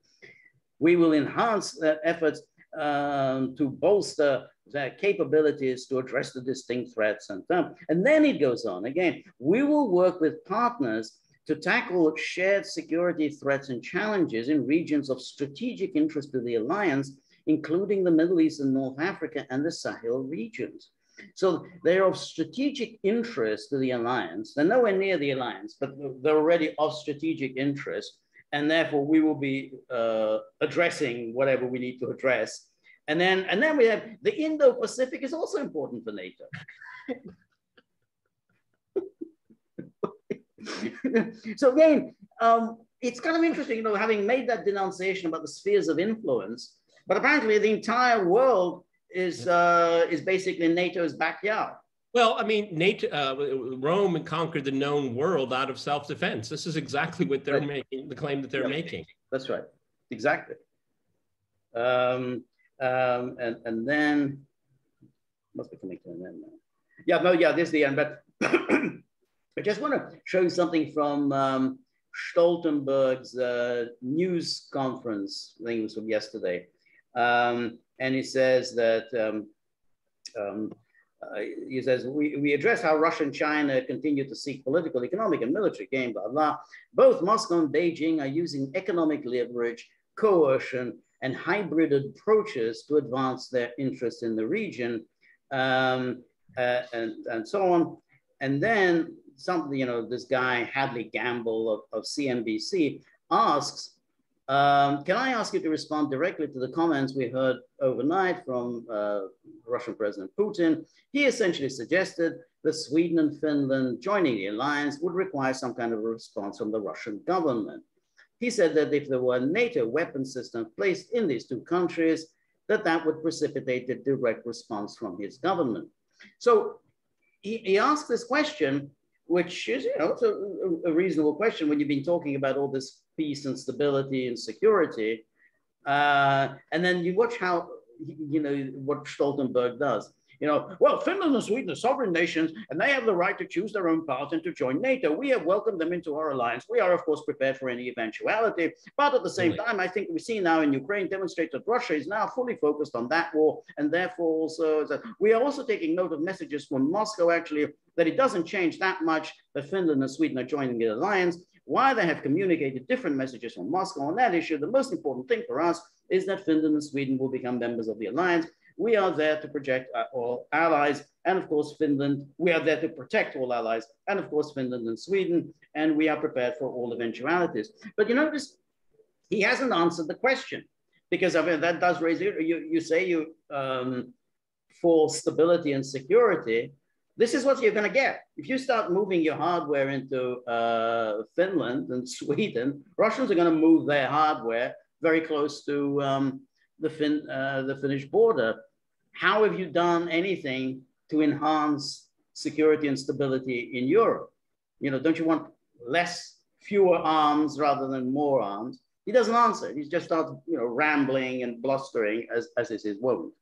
Speaker 1: We will enhance their efforts to bolster their capabilities to address the distinct threats. And then it goes on again, we will work with partners to tackle shared security threats and challenges in regions of strategic interest to the alliance, including the Middle East and North Africa and the Sahel regions. So they're of strategic interest to the alliance. They're nowhere near the alliance, but they're already of strategic interest. And therefore we will be addressing whatever we need to address. And then we have the Indo-Pacific is also important for NATO. So again, it's kind of interesting, having made that denunciation about the spheres of influence, but apparently the entire world is basically NATO's backyard.
Speaker 2: Well, I mean, NATO, Rome conquered the known world out of self-defense. This is exactly what they're making, the claim that they're making.
Speaker 1: That's right, exactly. And then, must be coming to an end now. This is the end, but I just want to show you something from Stoltenberg's news conference, I think it was from yesterday. And he says that, he says, we address how Russia and China continue to seek political, economic, and military gain, blah, blah. Both Moscow and Beijing are using economic leverage, coercion, and hybrid approaches to advance their interests in the region, and so on. And then something, this guy, Hadley Gamble of CNBC, asks, can I ask you to respond directly to the comments we heard overnight from Russian President Putin? He essentially suggested that Sweden and Finland joining the alliance would require some kind of a response from the Russian government. He said that if there were NATO weapon systems placed in these two countries, that would precipitate a direct response from his government. So he asked this question, which is, you know, it's a reasonable question when you've been talking about all this peace and stability and security. And then you watch how, you know, what Stoltenberg does. You know, well, Finland and Sweden are sovereign nations, and they have the right to choose their own path and to join NATO. We have welcomed them into our alliance. We are, of course, prepared for any eventuality. But at the same time, I think we see now in Ukraine demonstrate that Russia is now fully focused on that war. And therefore, also, we are also taking note of messages from Moscow, actually, that it doesn't change that much that Finland and Sweden are joining the alliance. Why they have communicated different messages from Moscow on that issue, the most important thing for us is that Finland and Sweden will become members of the alliance. We are there to project all allies, and of course, Finland. We are there to protect all allies, and of course, Finland and Sweden, and we are prepared for all eventualities. But you notice, he hasn't answered the question, because I mean, that does raise, you say for stability and security, this is what you're going to get. If you start moving your hardware into Finland and Sweden, Russians are going to move their hardware very close to the Finnish border. How have you done anything to enhance security and stability in Europe? You know, don't you want fewer arms rather than more arms? He doesn't answer. He just starts, you know, rambling and blustering as is his wont.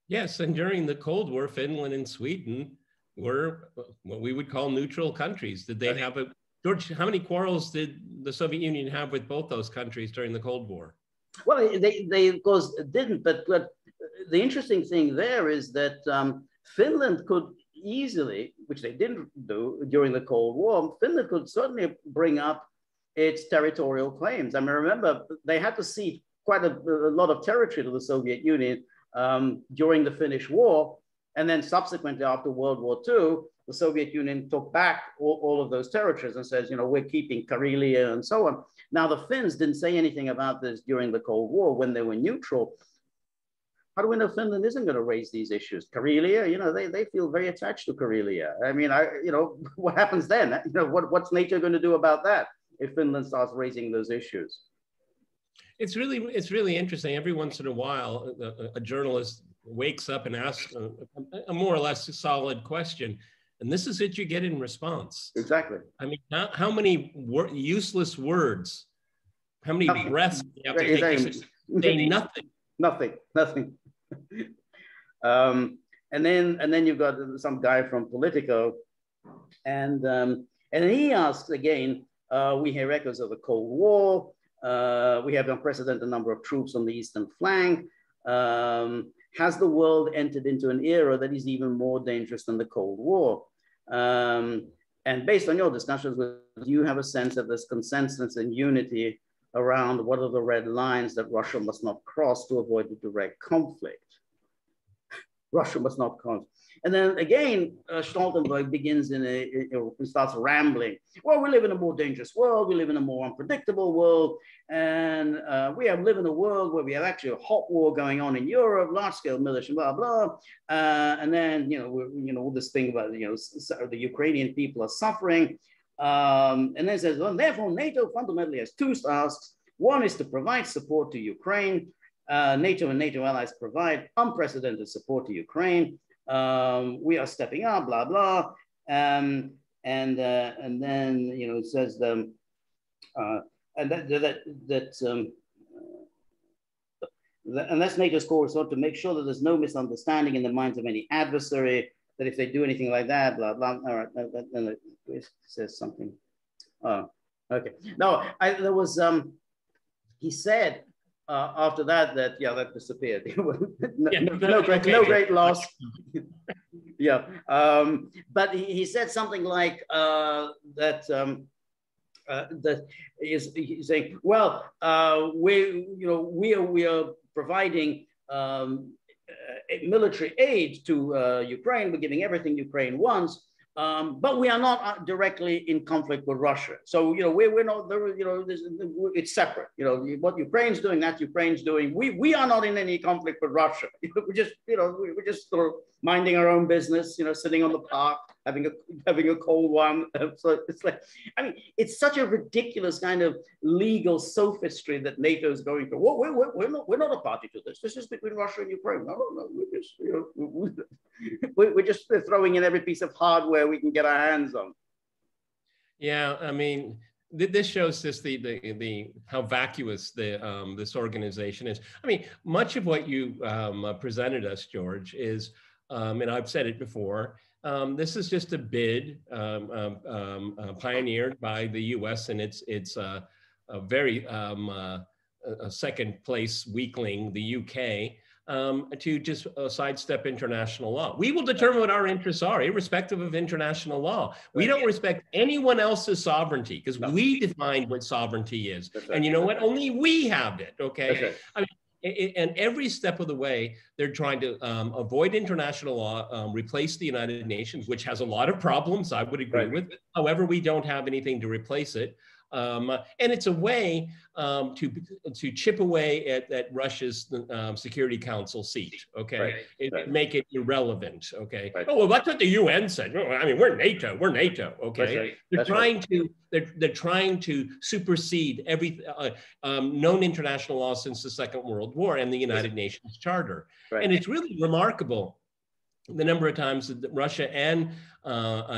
Speaker 1: Yes,
Speaker 2: and during the Cold War, Finland and Sweden were what we would call neutral countries. Did they have George, how many quarrels did the Soviet Union have with both those countries during the Cold War?
Speaker 1: Well, they of course didn't, but the interesting thing there is that Finland could easily, which they didn't do during the Cold War, Finland could certainly bring up its territorial claims. I mean, remember, they had to cede quite a lot of territory to the Soviet Union during the Finnish War. And then subsequently, after World War II, the Soviet Union took back all of those territories and says, you know, we're keeping Karelia and so on. Now, the Finns didn't say anything about this during the Cold War when they were neutral. How do we know Finland isn't going to raise these issues? Karelia, you know, they feel very attached to Karelia. I mean, you know, what happens then? You know, what's NATO going to do about that if Finland starts raising those issues?
Speaker 2: It's really interesting. Every once in a while, a journalist wakes up and asks a more or less solid question. And this is what you get in response.
Speaker 1: Exactly.
Speaker 2: I mean, how many useless words, how many breaths you have to take? Say nothing.
Speaker 1: Nothing. And then you've got some guy from Politico, and he asks again, we hear echoes of the Cold War. We have an unprecedented number of troops on the eastern flank. Has the world entered into an era that is even more dangerous than the Cold War? And based on your discussions, do you have a sense that there's consensus and unity around what are the red lines that Russia must not cross to avoid a direct conflict? Russia must not cross. And then again, Stoltenberg begins starts rambling. Well, we live in a more dangerous world. We live in a more unpredictable world. And we live in a world where we have actually a hot war going on in Europe, large-scale military, blah, blah. And then, you know, all this thing about, you know, the Ukrainian people are suffering. And then it says, well, therefore, NATO fundamentally has two tasks. One is to provide support to Ukraine. NATO and NATO allies provide unprecedented support to Ukraine. We are stepping up, blah, blah. And then, you know, it says, unless NATO's core is to make sure that there's no misunderstanding in the minds of any adversary, that if they do anything like that, blah, blah. All right, then it says something. Oh, okay. No, there was, he said, after that, that disappeared. no great loss. Yeah, but he said something like that he's saying, well, we are providing military aid to Ukraine. We're giving everything Ukraine wants. But we are not directly in conflict with Russia. So, you know, we're not, you know, it's separate. You know, what Ukraine's doing, that's Ukraine's doing. We are not in any conflict with Russia. We're just, you know, we're just sort of minding our own business, you know, sitting on the park, having a cold one. So it's like, I mean, it's such a ridiculous kind of legal sophistry that NATO is going through. Well, we're not a party to this. This is between Russia and Ukraine. No, we're just, you know, we're just throwing in every piece of hardware we can get our hands on.
Speaker 2: Yeah, I mean, this shows just the how vacuous this organization is. I mean, much of what you presented us, George, is, and I've said it before, this is just a bid pioneered by the U.S. and it's a very a second place weakling, the UK, to just sidestep international law. We will determine what our interests are, irrespective of international law. We don't respect anyone else's sovereignty because we define what sovereignty is. And you know what? Only we have it, okay? I mean, and every step of the way, they're trying to avoid international law, replace the United Nations, which has a lot of problems, I would agree with. However, we don't have anything to replace it. And it's a way to chip away at Russia's Security Council seat, okay? Make it irrelevant, okay? Oh, well, that's what the UN said. I mean, we're NATO, okay? They're trying to supersede every known international law since the Second World War and the United Nations Charter. And it's really remarkable the number of times that Russia and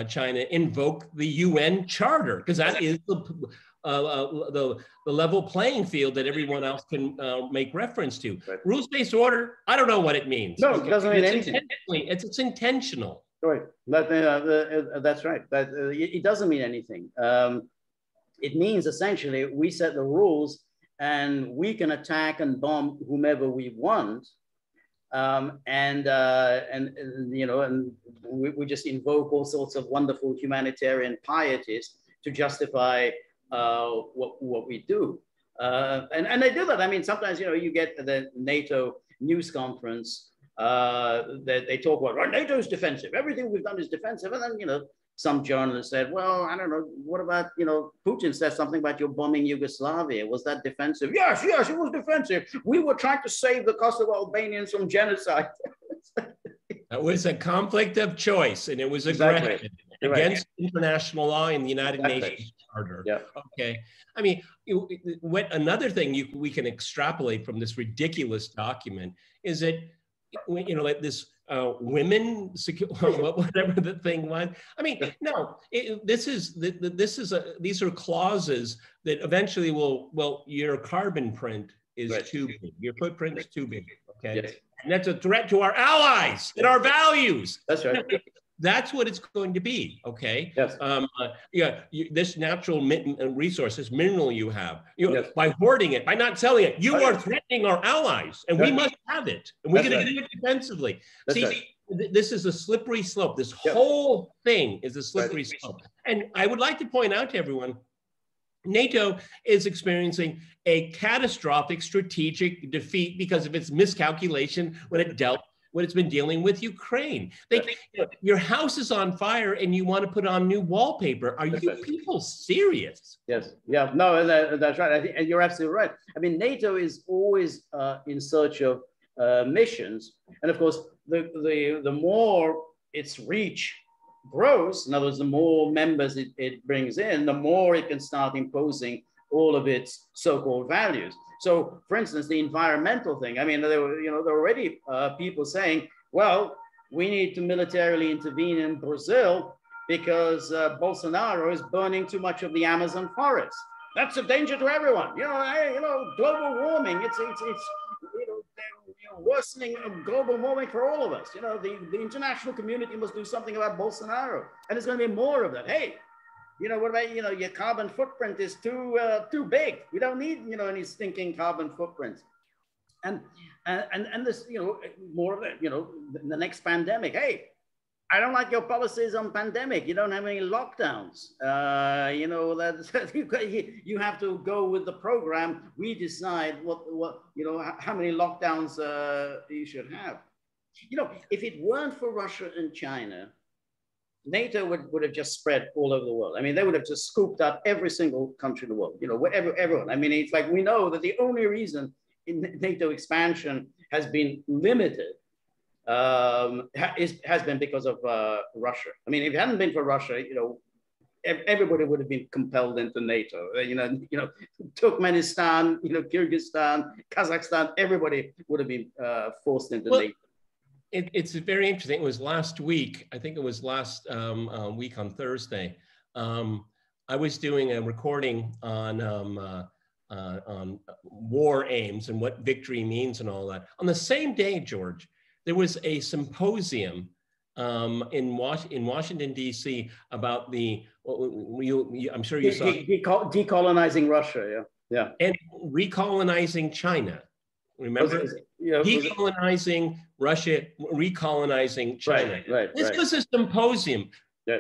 Speaker 2: China invoke the UN Charter, because that is the level playing field that everyone else can make reference to. Rules-based order, I don't know what it means.
Speaker 1: No, it doesn't mean anything.
Speaker 2: It's intentional.
Speaker 1: Right, that's right. It doesn't mean anything. It means essentially we set the rules and we can attack and bomb whomever we want. And you know, and we just invoke all sorts of wonderful humanitarian pieties to justify what we do. And they do that. I mean, sometimes, you know, you get the NATO news conference, they talk about, well, NATO's defensive. Everything we've done is defensive. And then, you know, some journalist said, well, I don't know, what about, you know, Putin said something about your bombing Yugoslavia. Was that defensive? Yes, it was defensive. We were trying to save the Kosovo Albanians from genocide.
Speaker 2: It was a conflict of choice, and it was aggression against international law and the United Nations Charter. Okay. I mean, another thing we can extrapolate from this ridiculous document is that, you know, like this women whatever the thing was. I mean, no, these are clauses that eventually will, well, your carbon print is too big, your footprint is too big, okay? And that's a threat to our allies and our values.
Speaker 1: That's right.
Speaker 2: Now, that's what it's going to be, okay? This natural resource, this mineral you have, by hoarding it, by not selling it, you are threatening our allies, and we must have it, and we're going to do it defensively. This is a slippery slope. This whole thing is a slippery slope. And I would like to point out to everyone, NATO is experiencing a catastrophic strategic defeat because of its miscalculation when it's been dealing with Ukraine. Your house is on fire and you want to put on new wallpaper. Are you people serious?
Speaker 1: Yes. Yeah. No, that's right. I think, and you're absolutely right. I mean, NATO is always in search of missions, and of course, the more its reach grows, in other words, the more members it brings in, the more it can start imposing all of its so-called values. So, for instance, the environmental thing. I mean, there were already people saying, "Well, we need to militarily intervene in Brazil because Bolsonaro is burning too much of the Amazon forest. That's a danger to everyone. Global warming. It's worsening of global warming for all of us. The international community must do something about Bolsonaro, and there's going to be more of that. Hey, what about your carbon footprint is too big. We don't need any stinking carbon footprint, and this more of it. The next pandemic. Hey, I don't like your policies on pandemic. You don't have any lockdowns. You have to go with the program. We decide how many lockdowns you should have. If it weren't for Russia and China, NATO would have just spread all over the world. I mean, they would have just scooped up every single country in the world, wherever, everyone. I mean, it's like we know that the only reason in NATO expansion has been limited has been because of Russia. I mean, if it hadn't been for Russia, everybody would have been compelled into NATO. Turkmenistan, Kyrgyzstan, Kazakhstan, everybody would have been forced into NATO.
Speaker 2: It's very interesting. It was last week, I think it was last week on Thursday, I was doing a recording on war aims and what victory means and all that. On the same day, George, there was a symposium in Washington, D.C. about the, I'm sure you saw.
Speaker 1: Decolonizing Russia, yeah.
Speaker 2: And recolonizing China. Remember? Decolonizing Russia, recolonizing China. This was a symposium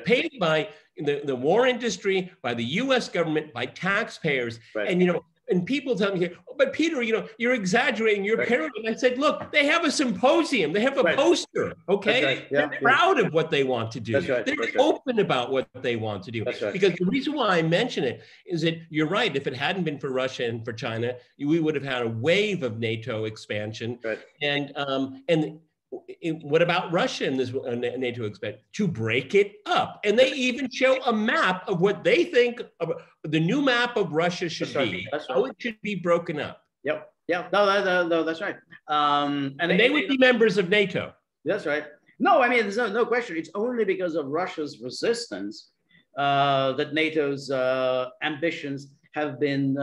Speaker 2: paid by the war industry, by the US government, by taxpayers. And, and people tell me, oh, but Peter, you're exaggerating, you're paranoid. And I said, look, they have a symposium, they have a poster, okay? They're proud of what they want to do. They're open about what they want to do. Because the reason why I mention it is that you're right, if it hadn't been for Russia and for China, we would have had a wave of NATO expansion. And what about Russia in this NATO expansion? To break it up. And they even show a map of what they think the new map of Russia should be, how it should be broken up.
Speaker 1: No, that's right. And
Speaker 2: they would be members of NATO.
Speaker 1: That's right. No, I mean, there's no question. It's only because of Russia's resistance that NATO's ambitions have been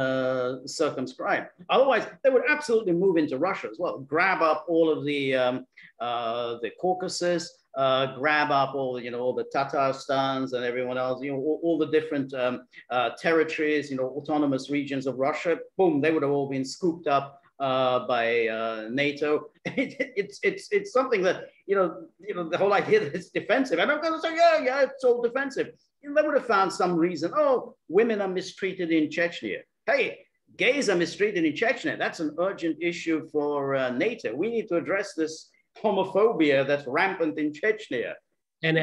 Speaker 1: circumscribed. Otherwise, they would absolutely move into Russia as well, grab up all of the Caucasus, grab up all the Tatarstans and everyone else, all the different territories, autonomous regions of Russia. Boom, they would have all been scooped up by NATO. It's something that the whole idea that it's defensive. And I'm going to say, yeah, it's all defensive. They would have found some reason. Oh, women are mistreated in Chechnya. Hey, gays are mistreated in Chechnya. That's an urgent issue for NATO. We need to address this homophobia that's rampant in Chechnya.
Speaker 2: And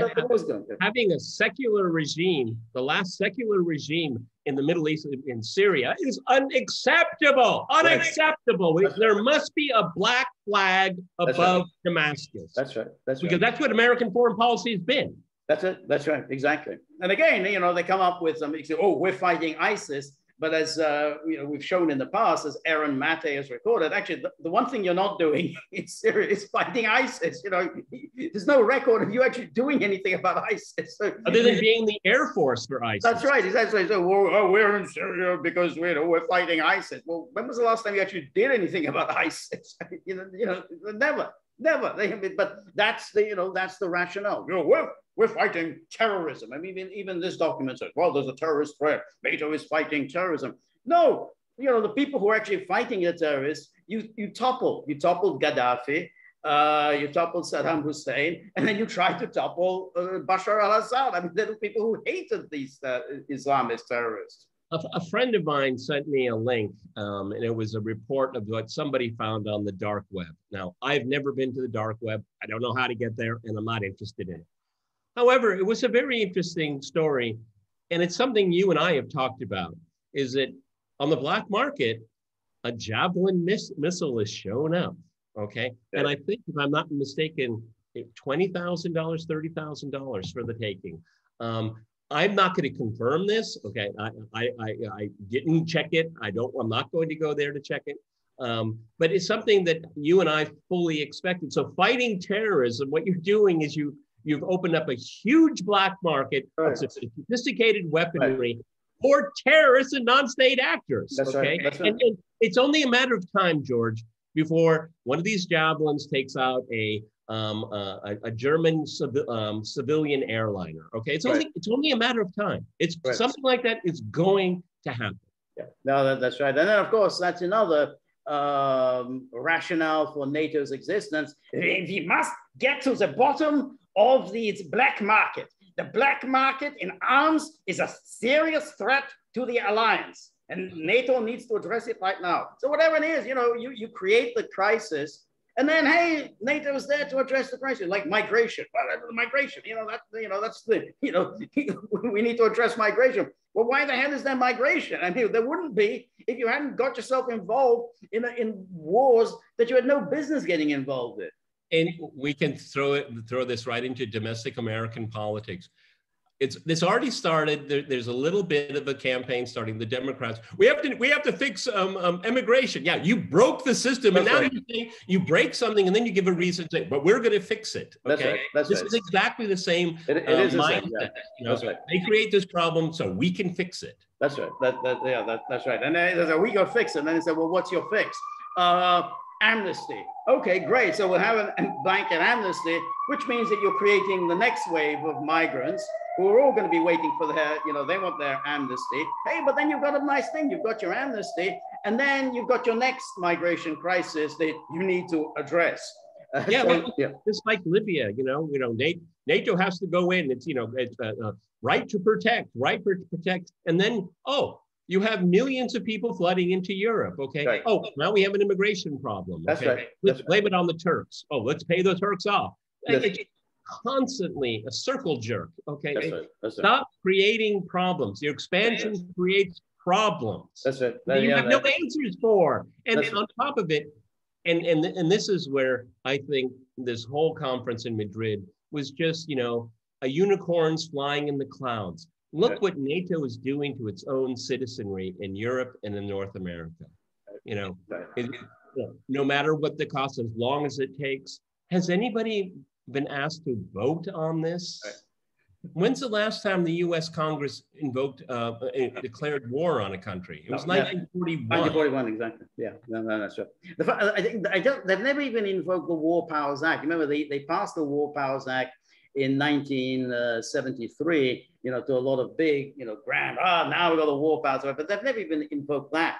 Speaker 2: having a secular regime, the last secular regime in the Middle East, in Syria, is unacceptable. Unacceptable. There must be a black flag above Damascus.
Speaker 1: That's right.
Speaker 2: Because that's what American foreign policy has been.
Speaker 1: That's it. That's right. Exactly. And again, they come up with something. Oh, we're fighting ISIS. But as we've shown in the past, as Aaron Mate has recorded, actually, the one thing you're not doing in Syria is fighting ISIS. There's no record of you actually doing anything about ISIS. So,
Speaker 2: other than being the Air Force for ISIS.
Speaker 1: That's right. Exactly. So, we're in Syria because we're fighting ISIS. Well, when was the last time you actually did anything about ISIS? Never. But that's the rationale. We're fighting terrorism. I mean, even this document says, well, there's a terrorist threat. NATO is fighting terrorism. No, the people who are actually fighting the terrorists, you toppled Gaddafi, you toppled Saddam Hussein, and then you tried to topple Bashar al-Assad. I mean, they're the people who hated these Islamist terrorists.
Speaker 2: A friend of mine sent me a link, and it was a report of what somebody found on the dark web. Now, I've never been to the dark web. I don't know how to get there, and I'm not interested in it. However, it was a very interesting story, and it's something you and I have talked about, is that on the black market, a Javelin missile is showing up, okay? Yeah. And I think, if I'm not mistaken, $20,000, $30,000 for the taking. I'm not going to confirm this, okay? I didn't check it. I'm not going to go there to check it. But it's something that you and I fully expected. So fighting terrorism, what you're doing is you've opened up a huge black market of sophisticated weaponry for terrorists and non-state actors.
Speaker 1: That's
Speaker 2: okay?
Speaker 1: Right.
Speaker 2: And it's only a matter of time, George, before one of these javelins takes out a German civilian airliner. Okay, it's only a matter of time. It's something like that is going to happen.
Speaker 1: Yeah, no, that's right. And then of course that's another rationale for NATO's existence. We must get to the bottom of its black market. The black market in arms is a serious threat to the alliance, and NATO needs to address it right now. So whatever it is, you create the crisis, and then hey, NATO is there to address the crisis, like migration. Well, migration, that's the we need to address migration. Well, why the hell is there migration? I mean, there wouldn't be if you hadn't got yourself involved in wars that you had no business getting involved in.
Speaker 2: And we can throw this right into domestic American politics. This already started. There's a little bit of a campaign starting. The Democrats, we have to fix immigration. Yeah, you broke the system, and now you break something, and then you give a reason to say, but we're going to fix it. Okay, this is exactly the same mindset. Yeah. That's right. They create this problem so we can fix it.
Speaker 1: That's right. That's right. And then we got fix it. And then they said, well, what's your fix? Amnesty. Okay, great. So we'll have a blanket amnesty, which means that you're creating the next wave of migrants who are all going to be waiting for their, they want their amnesty. Hey, but then you've got a nice thing. You've got your amnesty, and then you've got your next migration crisis that you need to address.
Speaker 2: Just like Libya, NATO has to go in. It's right to protect, and then you have millions of people flooding into Europe. Okay. Right. Oh, now we have an immigration problem. Okay? That's right. Let's blame it on the Turks. Oh, let's pay the Turks off. It's constantly a circle jerk. Okay. Stop creating problems. Your expansion creates problems. That's right. That you have no answers for. And on top of it, and this is where I think this whole conference in Madrid was just, a unicorns flying in the clouds. Look what NATO is doing to its own citizenry in Europe and in North America. No matter what the cost, as long as it takes. Has anybody been asked to vote on this? When's the last time the U.S. Congress declared war on a country? It was 1941.
Speaker 1: 1941, exactly. Yeah, no, that's right. I think they've never even invoked the War Powers Act. Remember, they passed the War Powers Act in 1973. To a lot of big, grand. Now we've got the War Powers Act, but they've never even invoked that.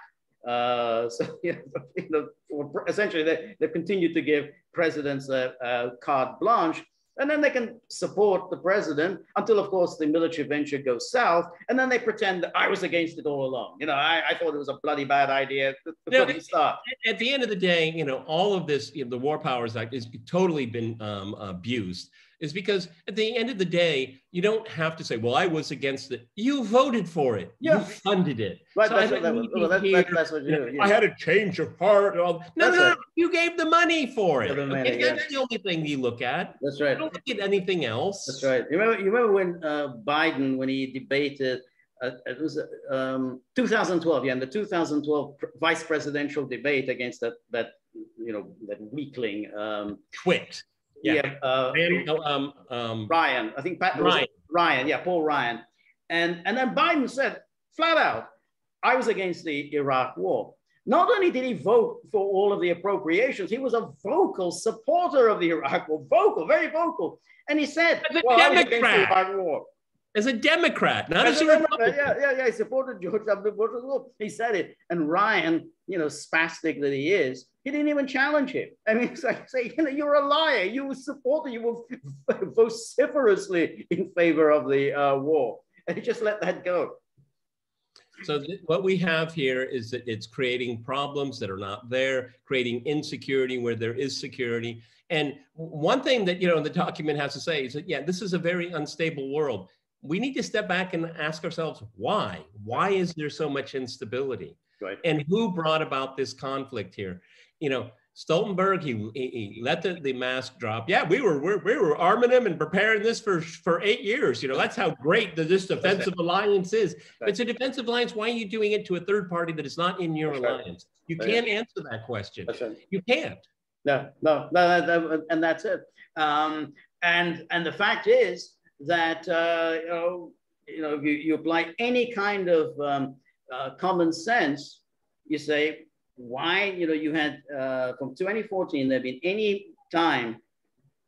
Speaker 1: Essentially, they've continued to give presidents a carte blanche. And then they can support the president until, of course, the military venture goes south. And then they pretend that I was against it all along. I thought it was a bloody bad idea from the start.
Speaker 2: At the end of the day, all of this, the War Powers Act has totally been abused. Is because at the end of the day, you don't have to say, well, I was against it. You voted for it. Yeah. You funded it. Right, so that's what you do. I had a change of heart. No. You gave the money for it. Okay? That's the only thing you look at.
Speaker 1: That's right.
Speaker 2: You don't look at anything else.
Speaker 1: That's right. You remember when Biden, when he debated, it was 2012, in the 2012 vice presidential debate against that weakling.
Speaker 2: Twit.
Speaker 1: Ryan. I think Ryan. Yeah, Paul Ryan. And then Biden said flat out, I was against the Iraq war. Not only did he vote for all of the appropriations, he was a vocal supporter of the Iraq war. Very vocal. And he said,
Speaker 2: I was against the Iraq war. As a Democrat, not as a Republican.
Speaker 1: Yeah. He supported George W. Bush's war. He said it. And Ryan, spastic that he is, he didn't even challenge him. I mean, it's like say, you're a liar. You were vociferously in favor of the war. And he just let that go.
Speaker 2: So what we have here is that it's creating problems that are not there, creating insecurity where there is security. And one thing that, the document has to say is that, this is a very unstable world. We need to step back and ask ourselves, why? Why is there so much instability? Right. And who brought about this conflict here? Stoltenberg, he let the mask drop. Yeah, we were arming him and preparing this for 8 years. That's how great this defensive alliance is. Right. It's a defensive alliance. Why are you doing it to a third party that is not in your alliance? You can't answer that question. You can't.
Speaker 1: No, and that's it. And the fact is that you apply any kind of common sense. You say, why, you had from 2014, there been any time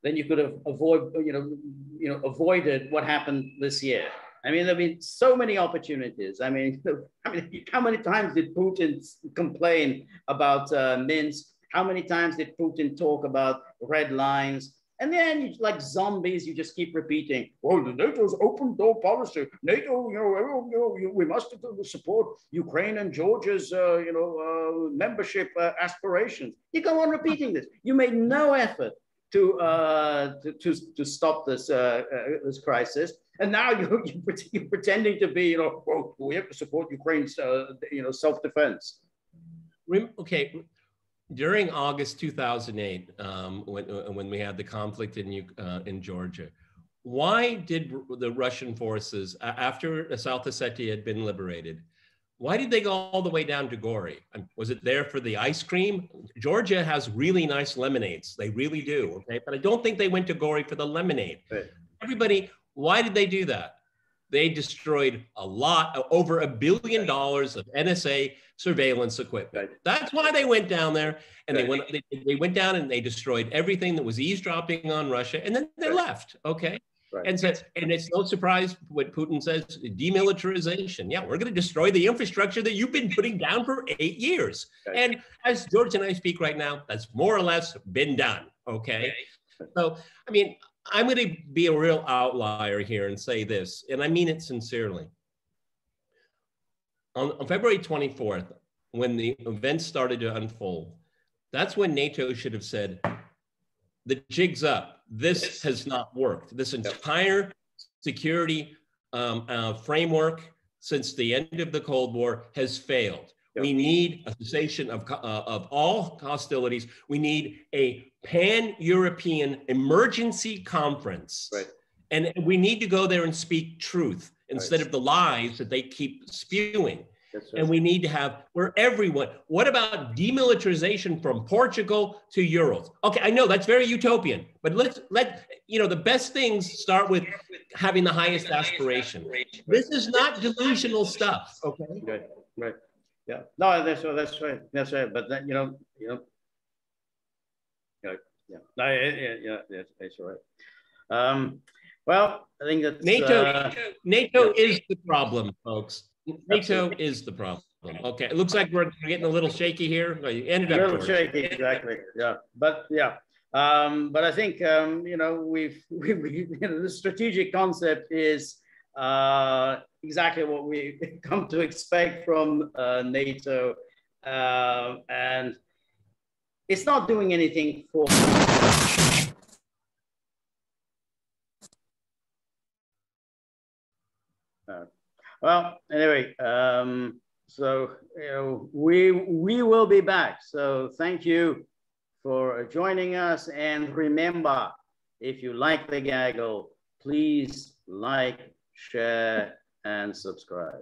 Speaker 1: then you could have avoided what happened this year. I mean, there have been so many opportunities. I mean, how many times did Putin complain about Minsk? How many times did Putin talk about red lines? And then, like zombies, you just keep repeating, well, the NATO's open door policy. NATO, we must support Ukraine and Georgia's, membership aspirations. You go on repeating this. You made no effort to stop this crisis, and now you're pretending to be, well, we have to support Ukraine's, self-defense.
Speaker 2: Okay. During August 2008, when we had the conflict in Georgia, why did the Russian forces, after South Ossetia had been liberated, why did they go all the way down to Gori? Was it there for the ice cream? Georgia has really nice lemonades. They really do, okay? But I don't think they went to Gori for the lemonade.
Speaker 1: Right.
Speaker 2: Everybody, why did they do that? They destroyed a lot, over $1 billion of NSA surveillance equipment. Right. That's why they went down there, and they went down and they destroyed everything that was eavesdropping on Russia, and then they left, okay? Right. And it's no surprise what Putin says, demilitarization. Yeah, we're going to destroy the infrastructure that you've been putting down for 8 years. Right. And as George and I speak right now, that's more or less been done, okay? So, I mean, I'm going to be a real outlier here and say this, and I mean it sincerely. On February 24th, when the events started to unfold, that's when NATO should have said, the jig's up. This has not worked. This entire security framework since the end of the Cold War has failed. We need a cessation of all hostilities. We need a pan-European emergency conference. Right. And we need to go there and speak truth instead of the lies that they keep spewing. Right. And we need to have, where everyone, what about demilitarization from Portugal to Urals? Okay, I know that's very utopian, but the best things start with having the highest aspiration. Right. This is not delusional stuff, okay?
Speaker 1: Right, right. Yeah, no, that's right. That's right. But then, that's right. Well, I think that
Speaker 2: NATO is the problem, folks. NATO is the problem. Okay, it looks like we're getting a little shaky here. You ended up
Speaker 1: a little shaky, exactly. Yeah, but I think the strategic concept is exactly what we come to expect from NATO, and it's not doing anything for. Well, anyway, so we will be back. So thank you for joining us, and remember, if you like the gaggle, please like, share, and subscribe.